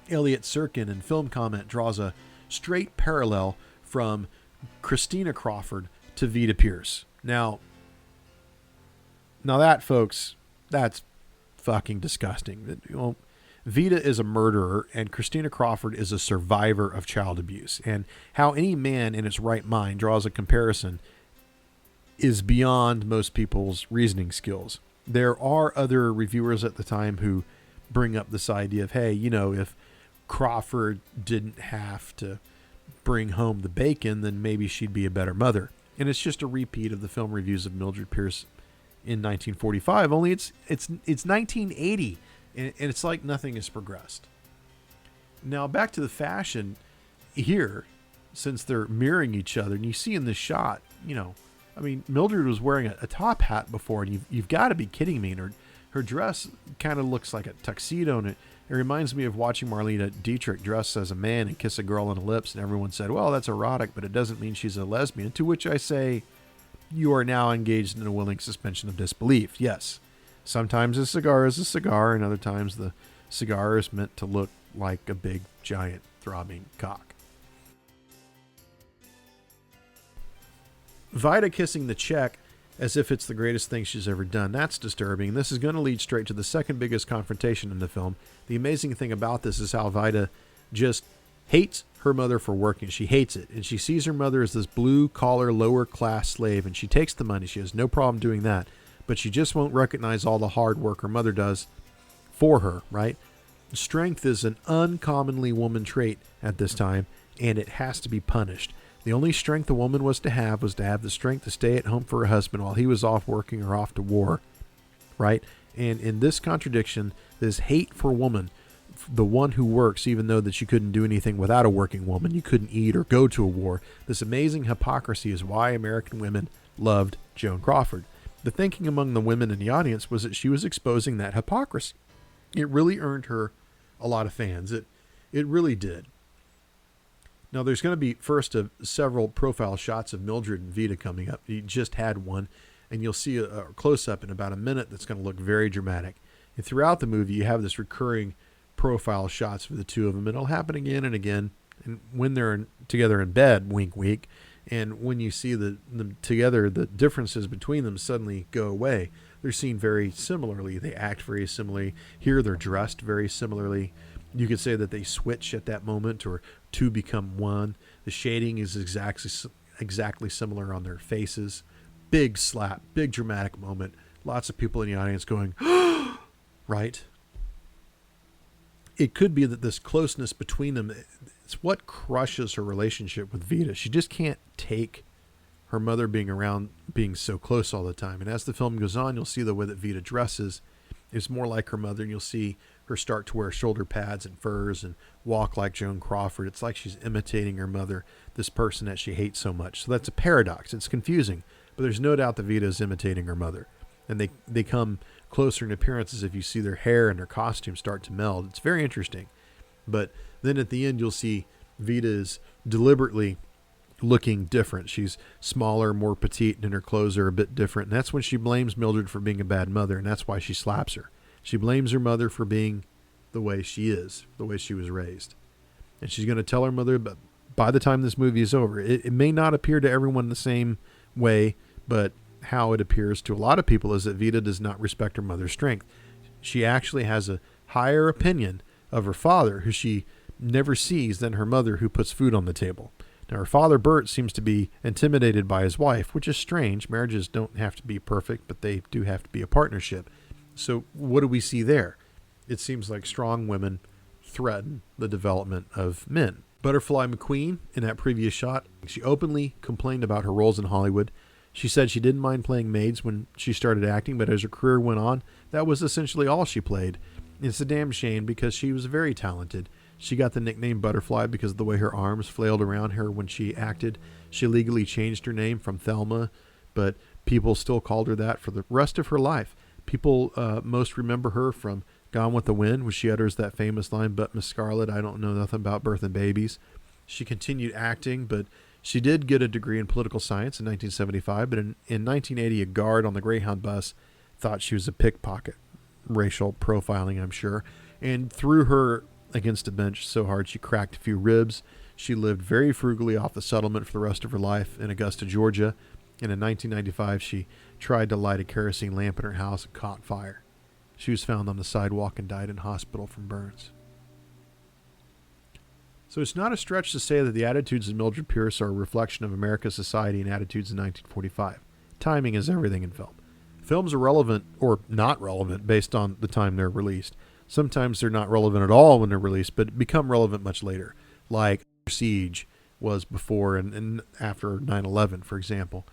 Elliot Serkin in Film Comment draws a straight parallel from Christina Crawford to Vita Pearce. Now that, folks, that's fucking disgusting. Vita is a murderer and Christina Crawford is a survivor of child abuse. And how any man in his right mind draws a comparison is beyond most people's reasoning skills. There are other reviewers at the time who bring up this idea of, hey, if Crawford didn't have to bring home the bacon, then maybe she'd be a better mother. And it's just a repeat of the film reviews of Mildred Pearce in 1945, only it's 1980, and it's like nothing has progressed. Now back to the fashion here, since they're mirroring each other, and you see in this shot, Mildred was wearing a top hat before, and you've got to be kidding me. And her dress kind of looks like a tuxedo, and it reminds me of watching Marlene Dietrich dress as a man and kiss a girl on the lips, and everyone said, well, that's erotic, but it doesn't mean she's a lesbian. To which I say, you are now engaged in a willing suspension of disbelief. Yes, sometimes a cigar is a cigar, and other times the cigar is meant to look like a big, giant, throbbing cock. Vita kissing the check as if it's the greatest thing she's ever done. That's disturbing. This is going to lead straight to the second biggest confrontation in the film. The amazing thing about this is how Vita just hates her mother for working. She hates it. And she sees her mother as this blue-collar, lower-class slave, and she takes the money. She has no problem doing that. But she just won't recognize all the hard work her mother does for her, right? Strength is an uncommonly woman trait at this time, and it has to be punished. The only strength a woman was to have the strength to stay at home for her husband while he was off working or off to war, right? And in this contradiction, this hate for woman, the one who works, even though that you couldn't do anything without a working woman, you couldn't eat or go to a war, this amazing hypocrisy is why American women loved Joan Crawford. The thinking among the women in the audience was that she was exposing that hypocrisy. It really earned her a lot of fans. It really did. Now, there's going to be first several profile shots of Mildred and Vita coming up. You just had one, and you'll see a close-up in about a minute that's going to look very dramatic. And throughout the movie, you have this recurring profile shots for the two of them. It'll happen again and again. And when they're together in bed, wink, wink, and when you see them together, the differences between them suddenly go away. they're seen very similarly. They act very similarly. Here they're dressed very similarly. You could say that they switch at that moment, or two become one. The shading is exactly similar on their faces. Big slap, big dramatic moment. Lots of people in the audience going, right? It could be that this closeness between them, it's what crushes her relationship with Vita. She just can't take her mother being around, being so close all the time. And as the film goes on, you'll see the way that Vita dresses is more like her mother, and you'll see her start to wear shoulder pads and furs and walk like Joan Crawford. It's like she's imitating her mother, this person that she hates so much. So that's a paradox. It's confusing, but there's no doubt that Vita is imitating her mother. And they come closer in appearances if you see their hair and their costume start to meld. It's very interesting. But then at the end, you'll see Vita is deliberately looking different. She's smaller, more petite, and her clothes are a bit different. And that's when she blames Mildred for being a bad mother, and that's why she slaps her. She blames her mother for being the way she is, the way she was raised. And she's going to tell her mother, but by the time this movie is over, it may not appear to everyone the same way, but how it appears to a lot of people is that Vita does not respect her mother's strength. She actually has a higher opinion of her father, who she never sees, than her mother, who puts food on the table. Now, her father, Bert, seems to be intimidated by his wife, which is strange. Marriages don't have to be perfect, but they do have to be a partnership. So what do we see there? It seems like strong women threaten the development of men. Butterfly McQueen, in that previous shot, she openly complained about her roles in Hollywood. She said she didn't mind playing maids when she started acting, but as her career went on, that was essentially all she played. It's a damn shame because she was very talented. She got the nickname Butterfly because of the way her arms flailed around her when she acted. She legally changed her name from Thelma, but people still called her that for the rest of her life. People most remember her from Gone with the Wind, where she utters that famous line, "But Miss Scarlet, I don't know nothing about birth and babies." She continued acting, but she did get a degree in political science in 1975, but in 1980, a guard on the Greyhound bus thought she was a pickpocket. Racial profiling, I'm sure, and threw her against a bench so hard she cracked a few ribs. She lived very frugally off the settlement for the rest of her life in Augusta, Georgia, and in 1995, she tried to light a kerosene lamp in her house and caught fire. She was found on the sidewalk and died in hospital from burns. So it's not a stretch to say that the attitudes of Mildred Pearce are a reflection of America's society and attitudes in 1945. Timing is everything in film. Films are relevant or not relevant based on the time they're released. Sometimes they're not relevant at all when they're released, but become relevant much later, like Siege was before and after 9/11, for example.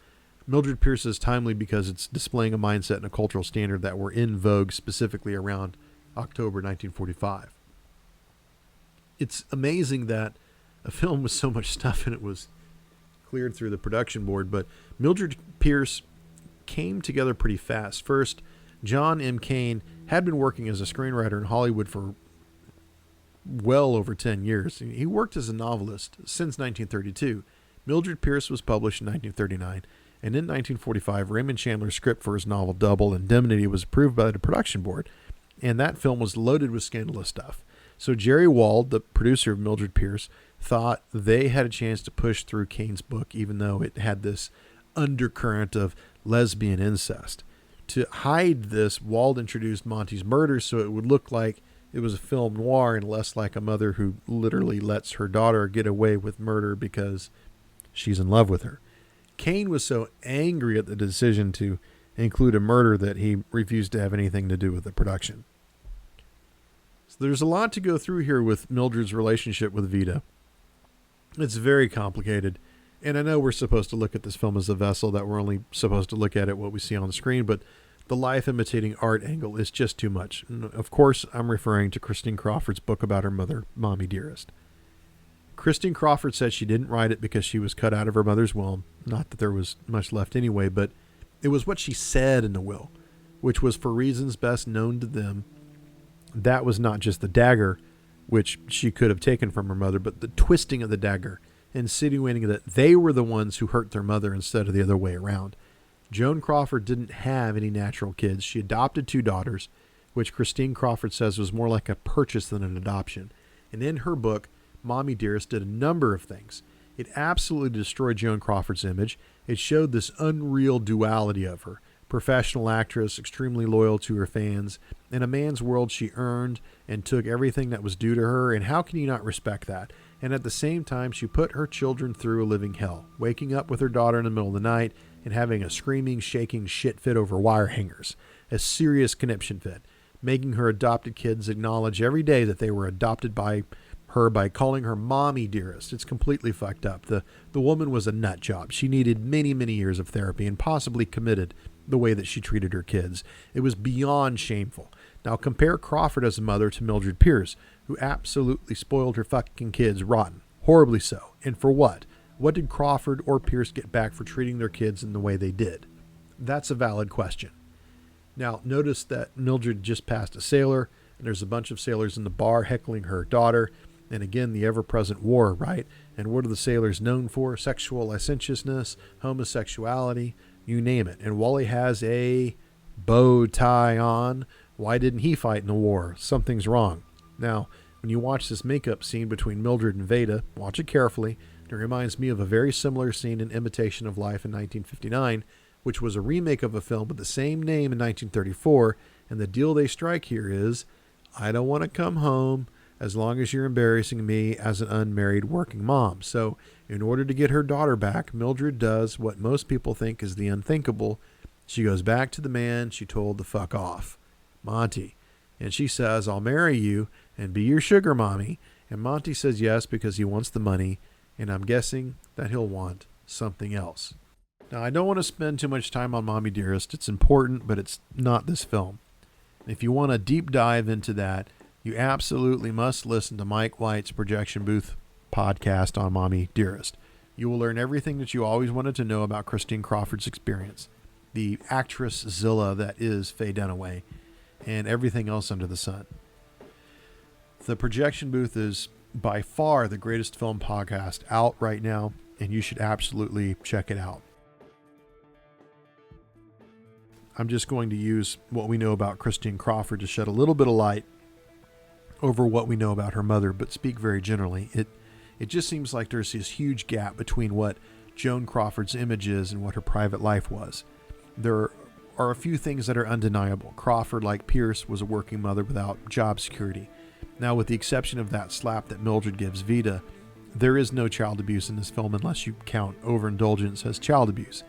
Mildred Pearce is timely because it's displaying a mindset and a cultural standard that were in vogue specifically around October 1945. It's amazing that a film with so much stuff in it was cleared through the production board, but Mildred Pearce came together pretty fast. First, John M. Cain had been working as a screenwriter in Hollywood for well over 10 years. He worked as a novelist since 1932. Mildred Pearce was published in 1939, and in 1945, Raymond Chandler's script for his novel Double Indemnity was approved by the production board, and that film was loaded with scandalous stuff. So Jerry Wald, the producer of Mildred Pearce, thought they had a chance to push through Cain's book, even though it had this undercurrent of lesbian incest. To hide this, Wald introduced Monty's Murder so it would look like it was a film noir and less like a mother who literally lets her daughter get away with murder because she's in love with her. Cain was so angry at the decision to include a murder that he refused to have anything to do with the production. So there's a lot to go through here with Mildred's relationship with Vita. It's very complicated. And I know we're supposed to look at this film as a vessel, that we're only supposed to look at it what we see on the screen, but the life imitating art angle is just too much. And of course, I'm referring to Christine Crawford's book about her mother, Mommie, Dearest. Christine Crawford said she didn't write it because she was cut out of her mother's will. Not that there was much left anyway, but it was what she said in the will, which was for reasons best known to them. That was not just the dagger, which she could have taken from her mother, but the twisting of the dagger, insinuating that they were the ones who hurt their mother instead of the other way around. Joan Crawford didn't have any natural kids. She adopted 2 daughters, which Christine Crawford says was more like a purchase than an adoption. And in her book, Mommie, Dearest did a number of things. It absolutely destroyed Joan Crawford's image. It showed this unreal duality of her, professional actress, extremely loyal to her fans. In a man's world, she earned and took everything that was due to her, and how can you not respect that? And at the same time, she put her children through a living hell, waking up with her daughter in the middle of the night and having a screaming, shaking shit fit over wire hangers, a serious conniption fit, making her adopted kids acknowledge every day that they were adopted by her by calling her Mommie, Dearest. It's completely fucked up. The woman was a nut job. She needed many, many years of therapy and possibly committed the way that she treated her kids. It was beyond shameful. Now compare Crawford as a mother to Mildred Pearce, who absolutely spoiled her fucking kids rotten, horribly so. And for what? What did Crawford or Pearce get back for treating their kids in the way they did? That's a valid question. Now notice that Mildred just passed a sailor, and there's a bunch of sailors in the bar heckling her daughter. And again, the ever-present war, right? And what are the sailors known for? Sexual licentiousness, homosexuality, you name it. And Wally has a bow tie on. Why didn't he fight in the war? Something's wrong. Now, when you watch this makeup scene between Mildred and Veda, watch it carefully. It reminds me of a very similar scene in Imitation of Life in 1959, which was a remake of a film with the same name in 1934. And the deal they strike here is, I don't want to come home as long as you're embarrassing me as an unmarried working mom. So in order to get her daughter back, Mildred does what most people think is the unthinkable. She goes back to the man she told to fuck off, Monty. And she says, I'll marry you and be your sugar mommy. And Monty says yes because he wants the money. And I'm guessing that he'll want something else. Now, I don't want to spend too much time on Mommie Dearest. It's important, but it's not this film. If you want a deep dive into that, you absolutely must listen to Mike White's Projection Booth podcast on Mommie Dearest. You will learn everything that you always wanted to know about Christine Crawford's experience, the actress Zilla that is Faye Dunaway, and everything else under the sun. The Projection Booth is by far the greatest film podcast out right now, and you should absolutely check it out. I'm just going to use what we know about Christine Crawford to shed a little bit of light over what we know about her mother, but speak very generally. It just seems like there's this huge gap between what Joan Crawford's image is and what her private life was. There are a few things that are undeniable. Crawford, like Pearce, was a working mother without job security. Now, with the exception of that slap that Mildred gives Vita, there is no child abuse in this film unless you count overindulgence as child abuse.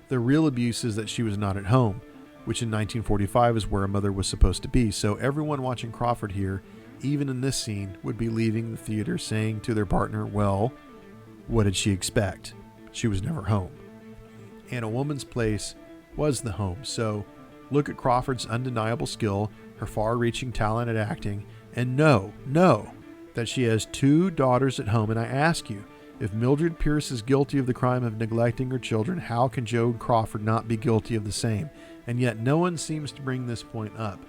The real abuse is that she was not at home, which in 1945 is where a mother was supposed to be. So everyone watching Crawford here, even in this scene, would be leaving the theater saying to their partner, well, what did she expect? She was never home. And a woman's place was the home. So look at Crawford's undeniable skill, her far-reaching talent at acting, and know that she has 2 daughters at home. And I ask you, if Mildred Pearce is guilty of the crime of neglecting her children, how can Joan Crawford not be guilty of the same? And yet no one seems to bring this point up.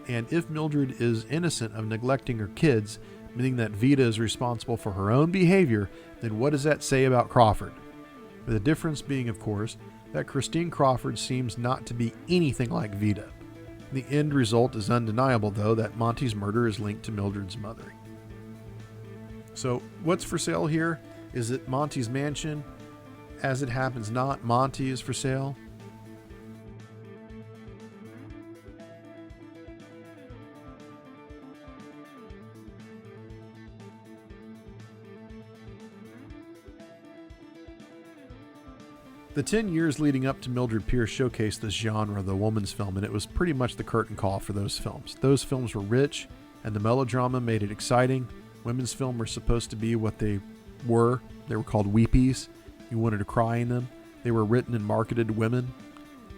And if Mildred is innocent of neglecting her kids, meaning that Vita is responsible for her own behavior, then what does that say about Crawford? The difference being, of course, that Christine Crawford seems not to be anything like Vita. The end result is undeniable, though, that Monty's murder is linked to Mildred's mothering. So what's for sale here? Is it Monty's mansion? As it happens not, Monty is for sale. The 10 years leading up to Mildred Pearce showcased this genre, the woman's film, and it was pretty much the curtain call for those films. Those films were rich, and the melodrama made it exciting. Women's film were supposed to be what they were. They were called weepies. You wanted to cry in them. They were written and marketed to women.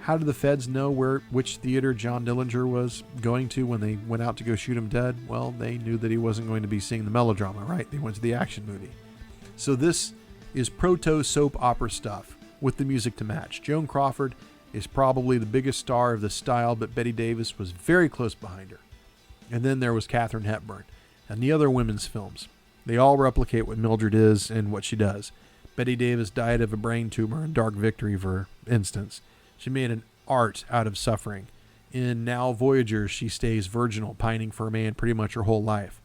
How did the feds know which theater John Dillinger was going to when they went out to go shoot him dead? Well, they knew that he wasn't going to be seeing the melodrama, right? They went to the action movie. So this is proto-soap opera stuff, with the music to match. Joan Crawford is probably the biggest star of the style, but Bette Davis was very close behind her. And then there was Katharine Hepburn and the other women's films. They all replicate what Mildred is and what she does. Bette Davis died of a brain tumor in Dark Victory, for instance. She made an art out of suffering. In Now Voyager, she stays virginal, pining for a man pretty much her whole life.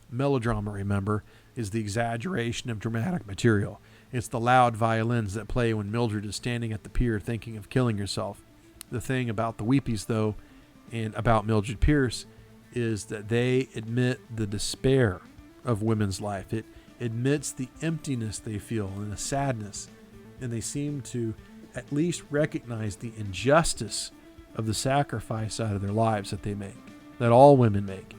Melodrama, remember, is the exaggeration of dramatic material. It's the loud violins that play when Mildred is standing at the pier thinking of killing herself. The thing about the Weepies, though, and about Mildred Pearce, is that they admit the despair of women's life. It admits the emptiness they feel and the sadness, and they seem to at least recognize the injustice of the sacrifice out of their lives that they make, that all women make.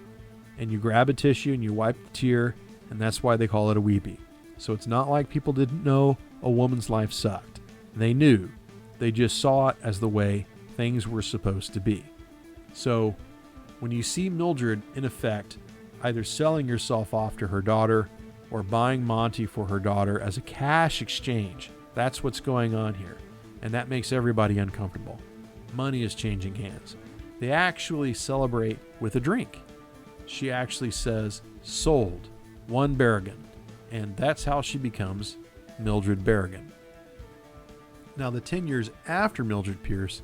And you grab a tissue and you wipe the tear, and that's why they call it a weepy. So it's not like people didn't know a woman's life sucked. They knew. They just saw it as the way things were supposed to be. So when you see Mildred, in effect, either selling herself off to her daughter or buying Monty for her daughter as a cash exchange, that's what's going on here. And that makes everybody uncomfortable. Money is changing hands. They actually celebrate with a drink. She actually says, sold, 1 Berrigan. And that's how she becomes Mildred Berrigan. Now, the 10 years after Mildred Pearce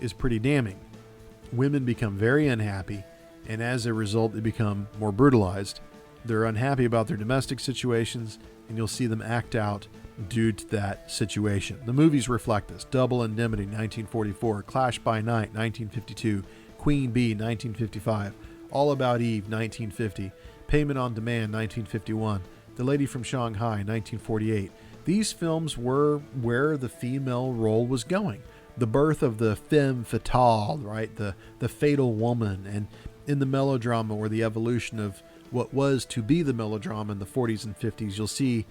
is pretty damning. Women become very unhappy, and as a result, they become more brutalized. They're unhappy about their domestic situations, and you'll see them act out due to that situation. The movies reflect this. Double Indemnity, 1944. Clash by Night, 1952. Queen Bee, 1955. All About Eve, 1950. Payment on Demand, 1951. The Lady from Shanghai, 1948. These films were where the female role was going. The birth of the femme fatale, right? The fatal woman. And in the melodrama, or the evolution of what was to be the melodrama in the 40s and 50s, you'll see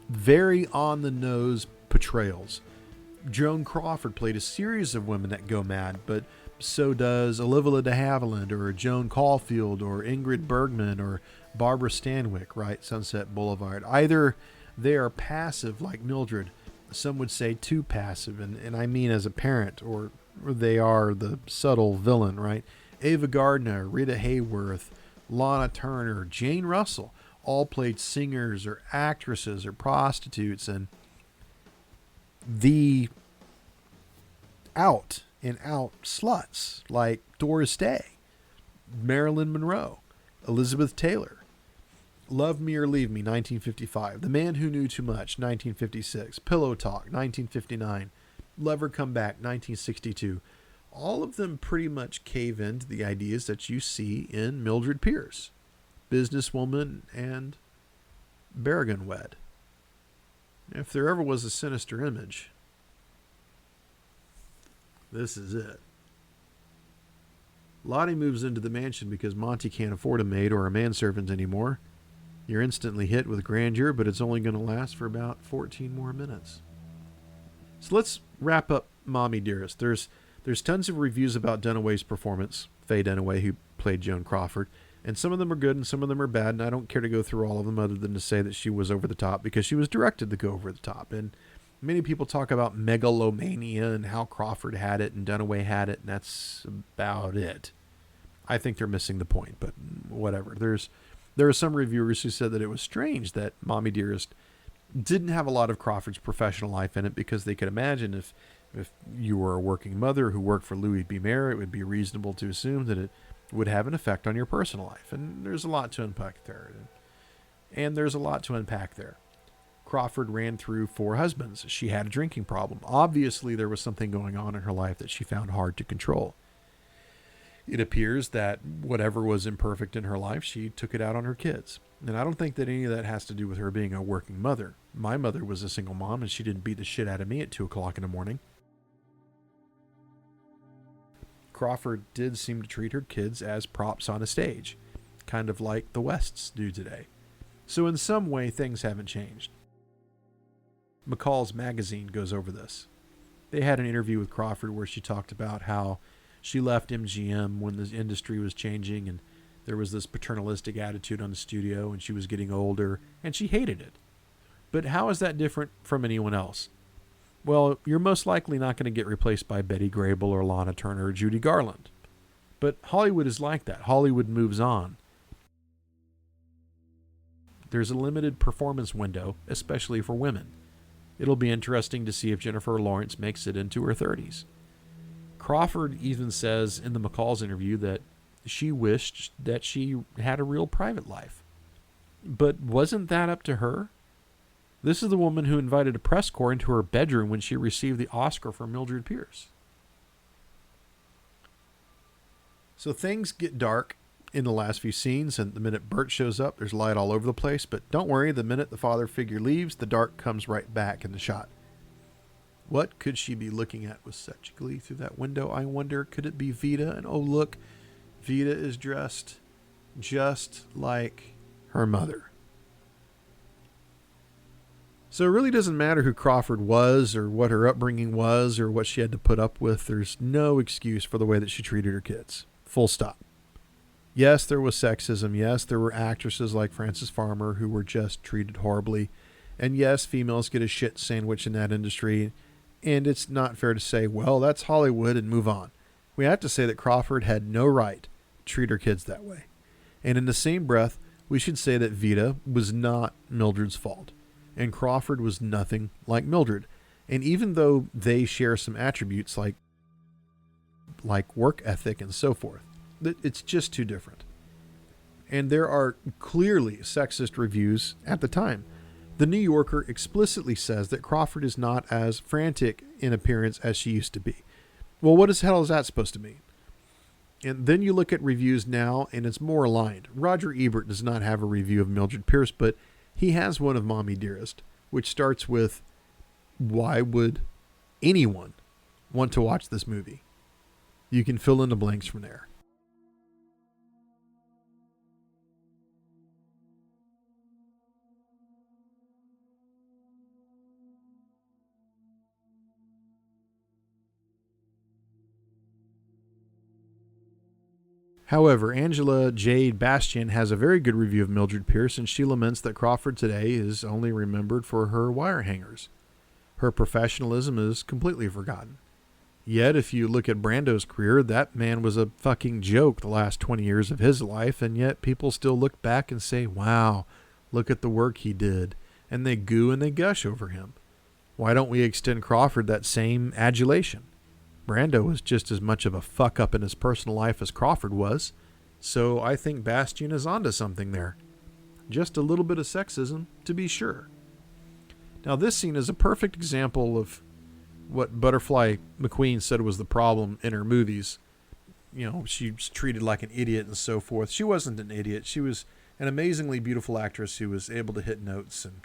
very on-the-nose portrayals. Joan Crawford played a series of women that go mad, but so does Olivia de Havilland, or Joan Caulfield, or Ingrid Bergman, or Barbara Stanwyck, right? Sunset Boulevard. Either they are passive like Mildred, some would say too passive, and I mean as a parent, or they are the subtle villain, right? Ava Gardner, Rita Hayworth, Lana Turner, Jane Russell, all played singers or actresses or prostitutes, and the out and out sluts like Doris Day, Marilyn Monroe, Elizabeth Taylor. Love Me or Leave Me, 1955. The Man Who Knew Too Much, 1956. Pillow Talk, 1959. Lover Come Back, 1962. All of them pretty much cave into the ideas that you see in Mildred Pearce, businesswoman and Berrigan wed. If there ever was a sinister image, this is it. Lottie moves into the mansion because Monty can't afford a maid or a manservant anymore. You're instantly hit with grandeur, but it's only going to last for about 14 more minutes. So let's wrap up Mommie, Dearest. There's tons of reviews about Dunaway's performance, Faye Dunaway, who played Joan Crawford, and some of them are good and some of them are bad, and I don't care to go through all of them other than to say that she was over the top because she was directed to go over the top. And many people talk about megalomania and how Crawford had it and Dunaway had it, and that's about it. I think they're missing the point, but whatever. There are some reviewers who said that it was strange that Mommie Dearest didn't have a lot of Crawford's professional life in it because they could imagine if you were a working mother who worked for Louis B. Mayer, it would be reasonable to assume that it would have an effect on your personal life. And there's a lot to unpack there. And there's a lot to unpack there. Crawford ran through 4 husbands. She had a drinking problem. Obviously, there was something going on in her life that she found hard to control. It appears that whatever was imperfect in her life, she took it out on her kids. And I don't think that any of that has to do with her being a working mother. My mother was a single mom, and she didn't beat the shit out of me at 2 o'clock in the morning. Crawford did seem to treat her kids as props on a stage, kind of like the Wests do today. So in some way, things haven't changed. McCall's magazine goes over this. They had an interview with Crawford where she talked about how she left MGM when the industry was changing and there was this paternalistic attitude on the studio and she was getting older and she hated it. But how is that different from anyone else? Well, you're most likely not going to get replaced by Betty Grable or Lana Turner or Judy Garland. But Hollywood is like that. Hollywood moves on. There's a limited performance window, especially for women. It'll be interesting to see if Jennifer Lawrence makes it into her 30s. Crawford even says in the McCall's interview that she wished that she had a real private life. But wasn't that up to her? This is the woman who invited a press corps into her bedroom when she received the Oscar for Mildred Pearce. So things get dark in the last few scenes, and the minute Bert shows up, there's light all over the place. But don't worry, the minute the father figure leaves, the dark comes right back in the shot. What could she be looking at with such glee through that window, I wonder? Could it be Vita? And oh, look, Vita is dressed just like her mother. So it really doesn't matter who Crawford was or what her upbringing was or what she had to put up with. There's no excuse for the way that she treated her kids. Full stop. Yes, there was sexism. Yes, there were actresses like Frances Farmer who were just treated horribly. And yes, females get a shit sandwich in that industry. And it's not fair to say, well, that's Hollywood and move on. We have to say that Crawford had no right to treat her kids that way. And in the same breath, we should say that Vita was not Mildred's fault. And Crawford was nothing like Mildred. And even though they share some attributes like work ethic and so forth, it's just too different. And there are clearly sexist reviews at the time. The New Yorker explicitly says that Crawford is not as frantic in appearance as she used to be. Well, what the hell is that supposed to mean? And then you look at reviews now, and it's more aligned. Roger Ebert does not have a review of Mildred Pearce, but he has one of Mommie, Dearest, which starts with, why would anyone want to watch this movie? You can fill in the blanks from there. However, Angela Jade Bastian has a very good review of Mildred Pearce, and she laments that Crawford today is only remembered for her wire hangers. Her professionalism is completely forgotten. Yet, if you look at Brando's career, that man was a fucking joke the last 20 years of his life, and yet people still look back and say, wow, look at the work he did, and they goo and they gush over him. Why don't we extend Crawford that same adulation? Brando was just as much of a fuck up in his personal life as Crawford was, so I think Bastian is onto something there. Just a little bit of sexism, to be sure. Now, this scene is a perfect example of what Butterfly McQueen said was the problem in her movies. You know, she's treated like an idiot and so forth. She wasn't an idiot. She was an amazingly beautiful actress who was able to hit notes and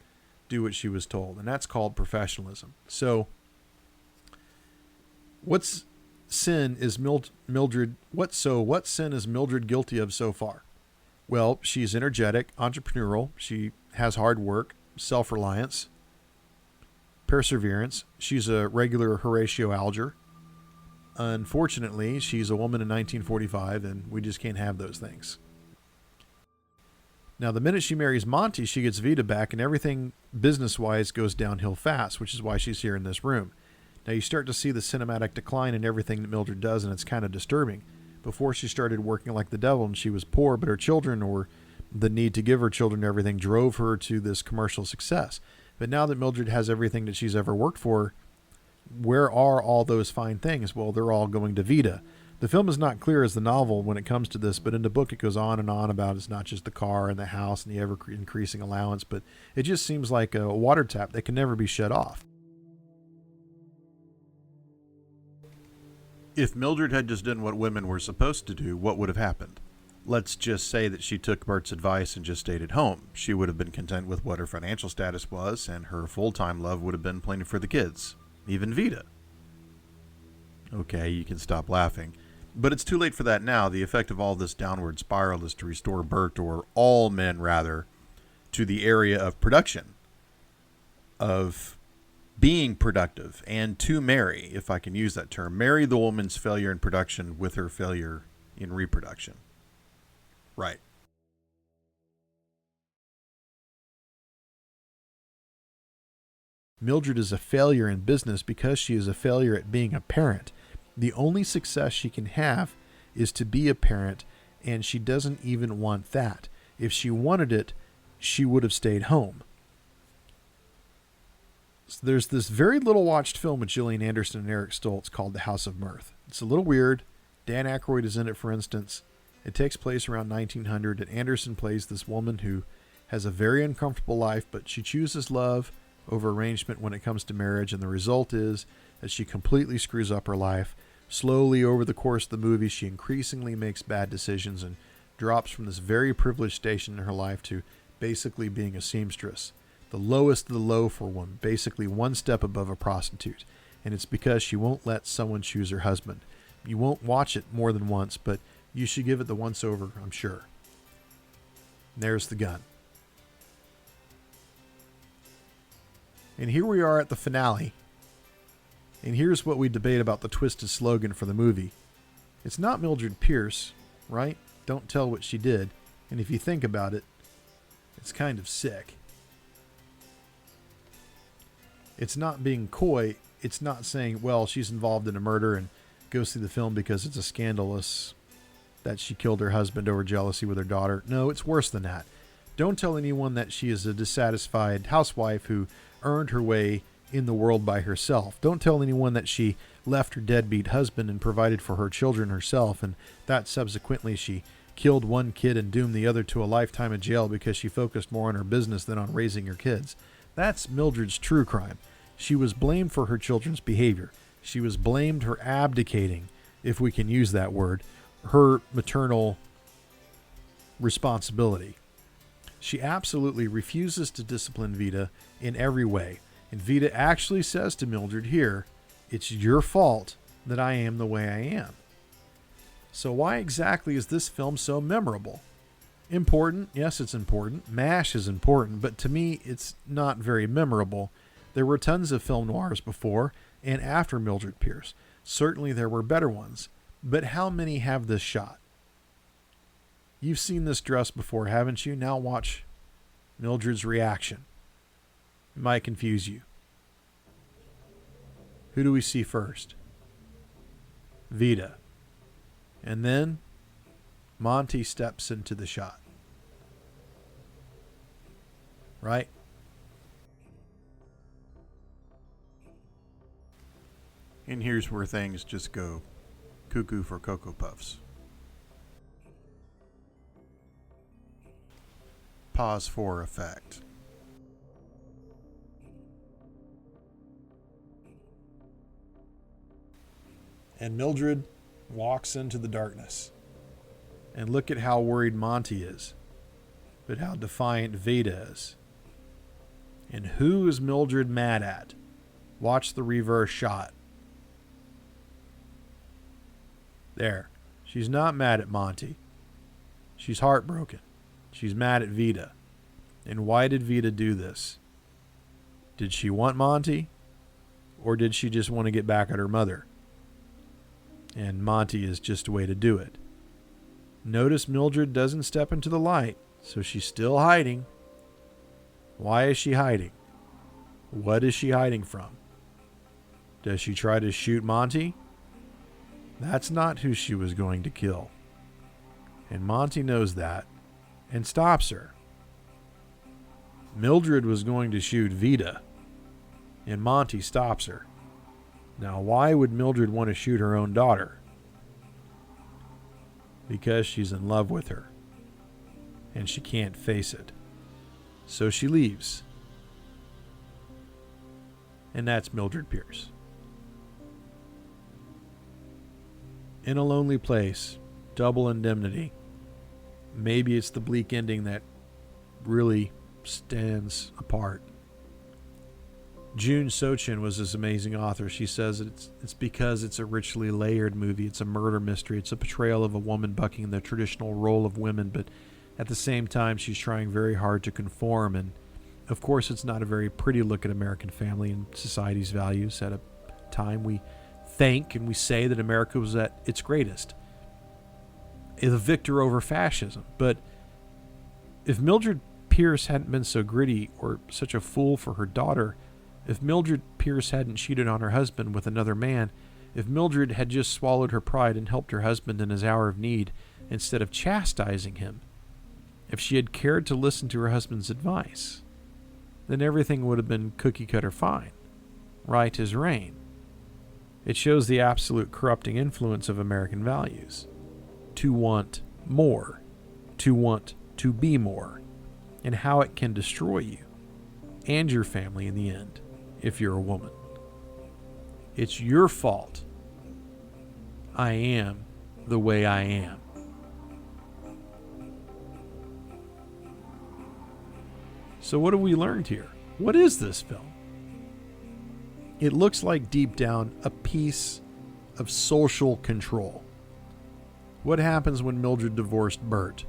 do what she was told, and that's called professionalism. So, what sin is Mildred guilty of so far? Well, she's energetic, entrepreneurial. She has hard work, self-reliance, perseverance. She's a regular Horatio Alger. Unfortunately, she's a woman in 1945, and we just can't have those things. Now, the minute she marries Monty, she gets Vita back, and everything business-wise goes downhill fast, which is why she's here in this room. Now, you start to see the cinematic decline in everything that Mildred does, and it's kind of disturbing. Before she started working like the devil and she was poor, but her children, or the need to give her children everything, drove her to this commercial success. But now that Mildred has everything that she's ever worked for, where are all those fine things? Well, they're all going to Vita. The film is not clear as the novel when it comes to this, but in the book it goes on and on about it's not just the car and the house and the ever-increasing allowance, but it just seems like a water tap that can never be shut off. If Mildred had just done what women were supposed to do, what would have happened? Let's just say that she took Bert's advice and just stayed at home. She would have been content with what her financial status was, and her full-time love would have been playing for the kids. Even Vita. Okay, you can stop laughing. But it's too late for that now. The effect of all this downward spiral is to restore Bert, or all men rather, to the area of production, of being productive, and to marry, if I can use that term. Marry the woman's failure in production with her failure in reproduction. Right. Mildred is a failure in business because she is a failure at being a parent. The only success she can have is to be a parent, and she doesn't even want that. If she wanted it, she would have stayed home. So there's this very little watched film with Gillian Anderson and Eric Stoltz called The House of Mirth. It's a little weird. Dan Aykroyd is in it, for instance. It takes place around 1900, and Anderson plays this woman who has a very uncomfortable life, but she chooses love over arrangement when it comes to marriage, and the result is that she completely screws up her life. Slowly over the course of the movie, she increasingly makes bad decisions and drops from this very privileged station in her life to basically being a seamstress. The lowest of the low for a woman, basically one step above a prostitute. And it's because she won't let someone choose her husband. You won't watch it more than once, but you should give it the once over, I'm sure. And there's the gun. And here we are at the finale. And here's what we debate about the twisted slogan for the movie. It's not Mildred Pearce, right? Don't tell what she did. And if you think about it, it's kind of sick. It's not being coy. It's not saying, well, she's involved in a murder and go see the film because it's a scandalous that she killed her husband over jealousy with her daughter. No, it's worse than that. Don't tell anyone that she is a dissatisfied housewife who earned her way in the world by herself. Don't tell anyone that she left her deadbeat husband and provided for her children herself, and that subsequently she killed one kid and doomed the other to a lifetime of jail because she focused more on her business than on raising her kids. That's Mildred's true crime. She was blamed for her children's behavior. She was blamed for abdicating, if we can use that word, her maternal responsibility. She absolutely refuses to discipline Vita in every way. And Vita actually says to Mildred here, it's your fault that I am the way I am. So why exactly is this film so memorable? Important? Yes, it's important. MASH is important, but to me, it's not very memorable. There were tons of film noirs before and after Mildred Pearce. Certainly there were better ones, but how many have this shot? You've seen this dress before, haven't you? Now watch Mildred's reaction. It might confuse you. Who do we see first? Vita. And then Monty steps into the shot. Right? And here's where things just go cuckoo for Cocoa Puffs. Pause for effect. And Mildred walks into the darkness. And look at how worried Monty is, but how defiant Vita is. And who is Mildred mad at? Watch the reverse shot. There. She's not mad at Monty. She's heartbroken. She's mad at Vita. And why did Vita do this? Did she want Monty? Or did she just want to get back at her mother? And Monty is just a way to do it. Notice Mildred doesn't step into the light, so she's still hiding. Why is she hiding? What is she hiding from? Does she try to shoot Monty? That's not who she was going to kill. And Monty knows that and stops her. Mildred was going to shoot Vita, and Monty stops her. Now, why would Mildred want to shoot her own daughter? Because she's in love with her, and she can't face it. So she leaves. And that's Mildred Pearce. In a lonely place, double indemnity. Maybe it's the bleak ending that really stands apart. Joan Sochen was this amazing author. She says it's because it's a richly layered movie. It's a murder mystery. It's a portrayal of a woman bucking the traditional role of women, but at the same time, she's trying very hard to conform. And of course, it's not a very pretty look at American family and society's values at a time we think and we say that America was at its greatest. The victor over fascism. But if Mildred Pearce hadn't been so gritty or such a fool for her daughter, if Mildred Pearce hadn't cheated on her husband with another man, if Mildred had just swallowed her pride and helped her husband in his hour of need instead of chastising him, if she had cared to listen to her husband's advice, then everything would have been cookie-cutter fine, right as rain. It shows the absolute corrupting influence of American values. To want more, to want to be more, and how it can destroy you and your family in the end if you're a woman. It's your fault I am the way I am. So what have we learned here? What is this film? It looks like deep down a piece of social control. What happens when Mildred divorced Bert?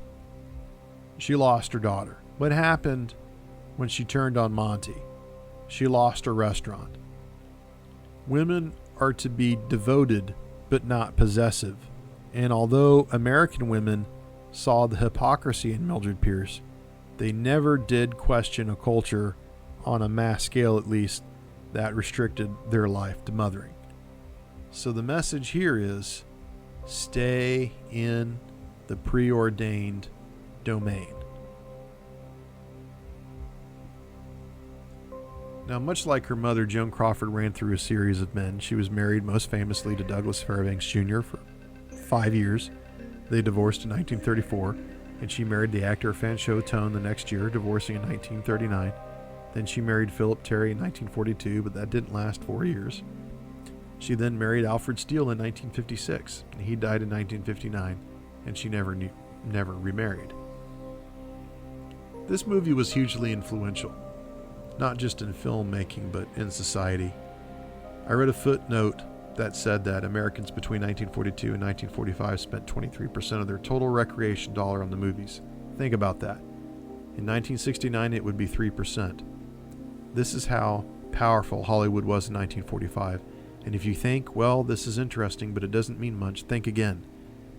She lost her daughter. What happened when she turned on Monty? She lost her restaurant. Women are to be devoted but not possessive. And although American women saw the hypocrisy in Mildred Pearce, they never did question a culture, on a mass scale at least, that restricted their life to mothering. So the message here is, stay in the preordained domain. Now, much like her mother, Joan Crawford ran through a series of men. She was married most famously to Douglas Fairbanks Jr. for 5 years. They divorced in 1934, and she married the actor Fanchot Tone the next year, divorcing in 1939. Then she married Philip Terry in 1942, but that didn't last 4 years. She then married Alfred Steele in 1956, and he died in 1959, and she never remarried. This movie was hugely influential, not just in filmmaking, but in society. I read a footnote that said that Americans between 1942 and 1945 spent 23% of their total recreation dollar on the movies. Think about that. In 1969, it would be 3%. This is how powerful Hollywood was in 1945. And if you think, well, this is interesting, but it doesn't mean much, think again.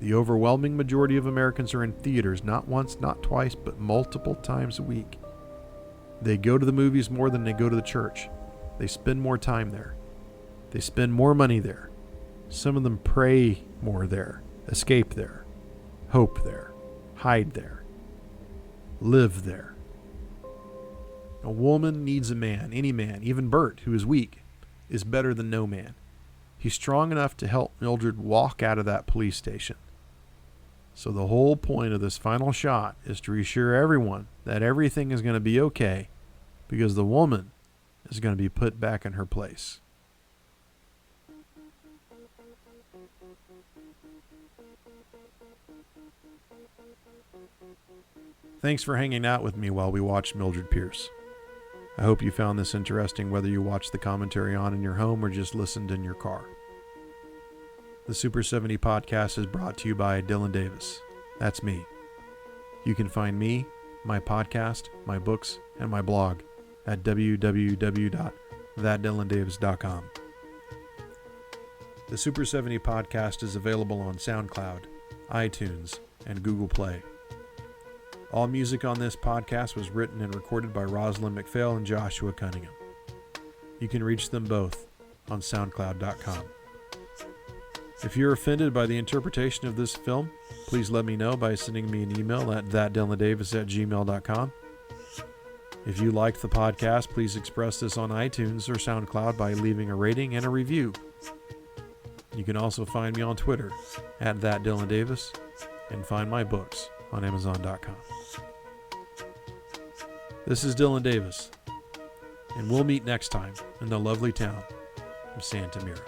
The overwhelming majority of Americans are in theaters, not once, not twice, but multiple times a week. They go to the movies more than they go to the church. They spend more time there. They spend more money there. Some of them pray more there, escape there, hope there, hide there, live there. A woman needs a man, any man, even Bert, who is weak, is better than no man. He's strong enough to help Mildred walk out of that police station. So the whole point of this final shot is to reassure everyone that everything is going to be okay, because the woman is going to be put back in her place. Thanks for hanging out with me while we watched Mildred Pearce. I hope you found this interesting, whether you watched the commentary on in your home or just listened in your car. The Super 70 podcast is brought to you by Dylan Davis. That's me. You can find me, my podcast, my books, and my blog at www.thatdylandavis.com. The Super 70 podcast is available on SoundCloud, iTunes, and Google Play. All music on this podcast was written and recorded by Rosalind McPhail and Joshua Cunningham. You can reach them both on SoundCloud.com. If you're offended by the interpretation of this film, please let me know by sending me an email at thatdylandavis@gmail.com. If you liked the podcast, please express this on iTunes or SoundCloud by leaving a rating and a review. You can also find me on Twitter at thatdylandavis and find my books on Amazon.com. This is Dylan Davis, and we'll meet next time in the lovely town of Santa Mira.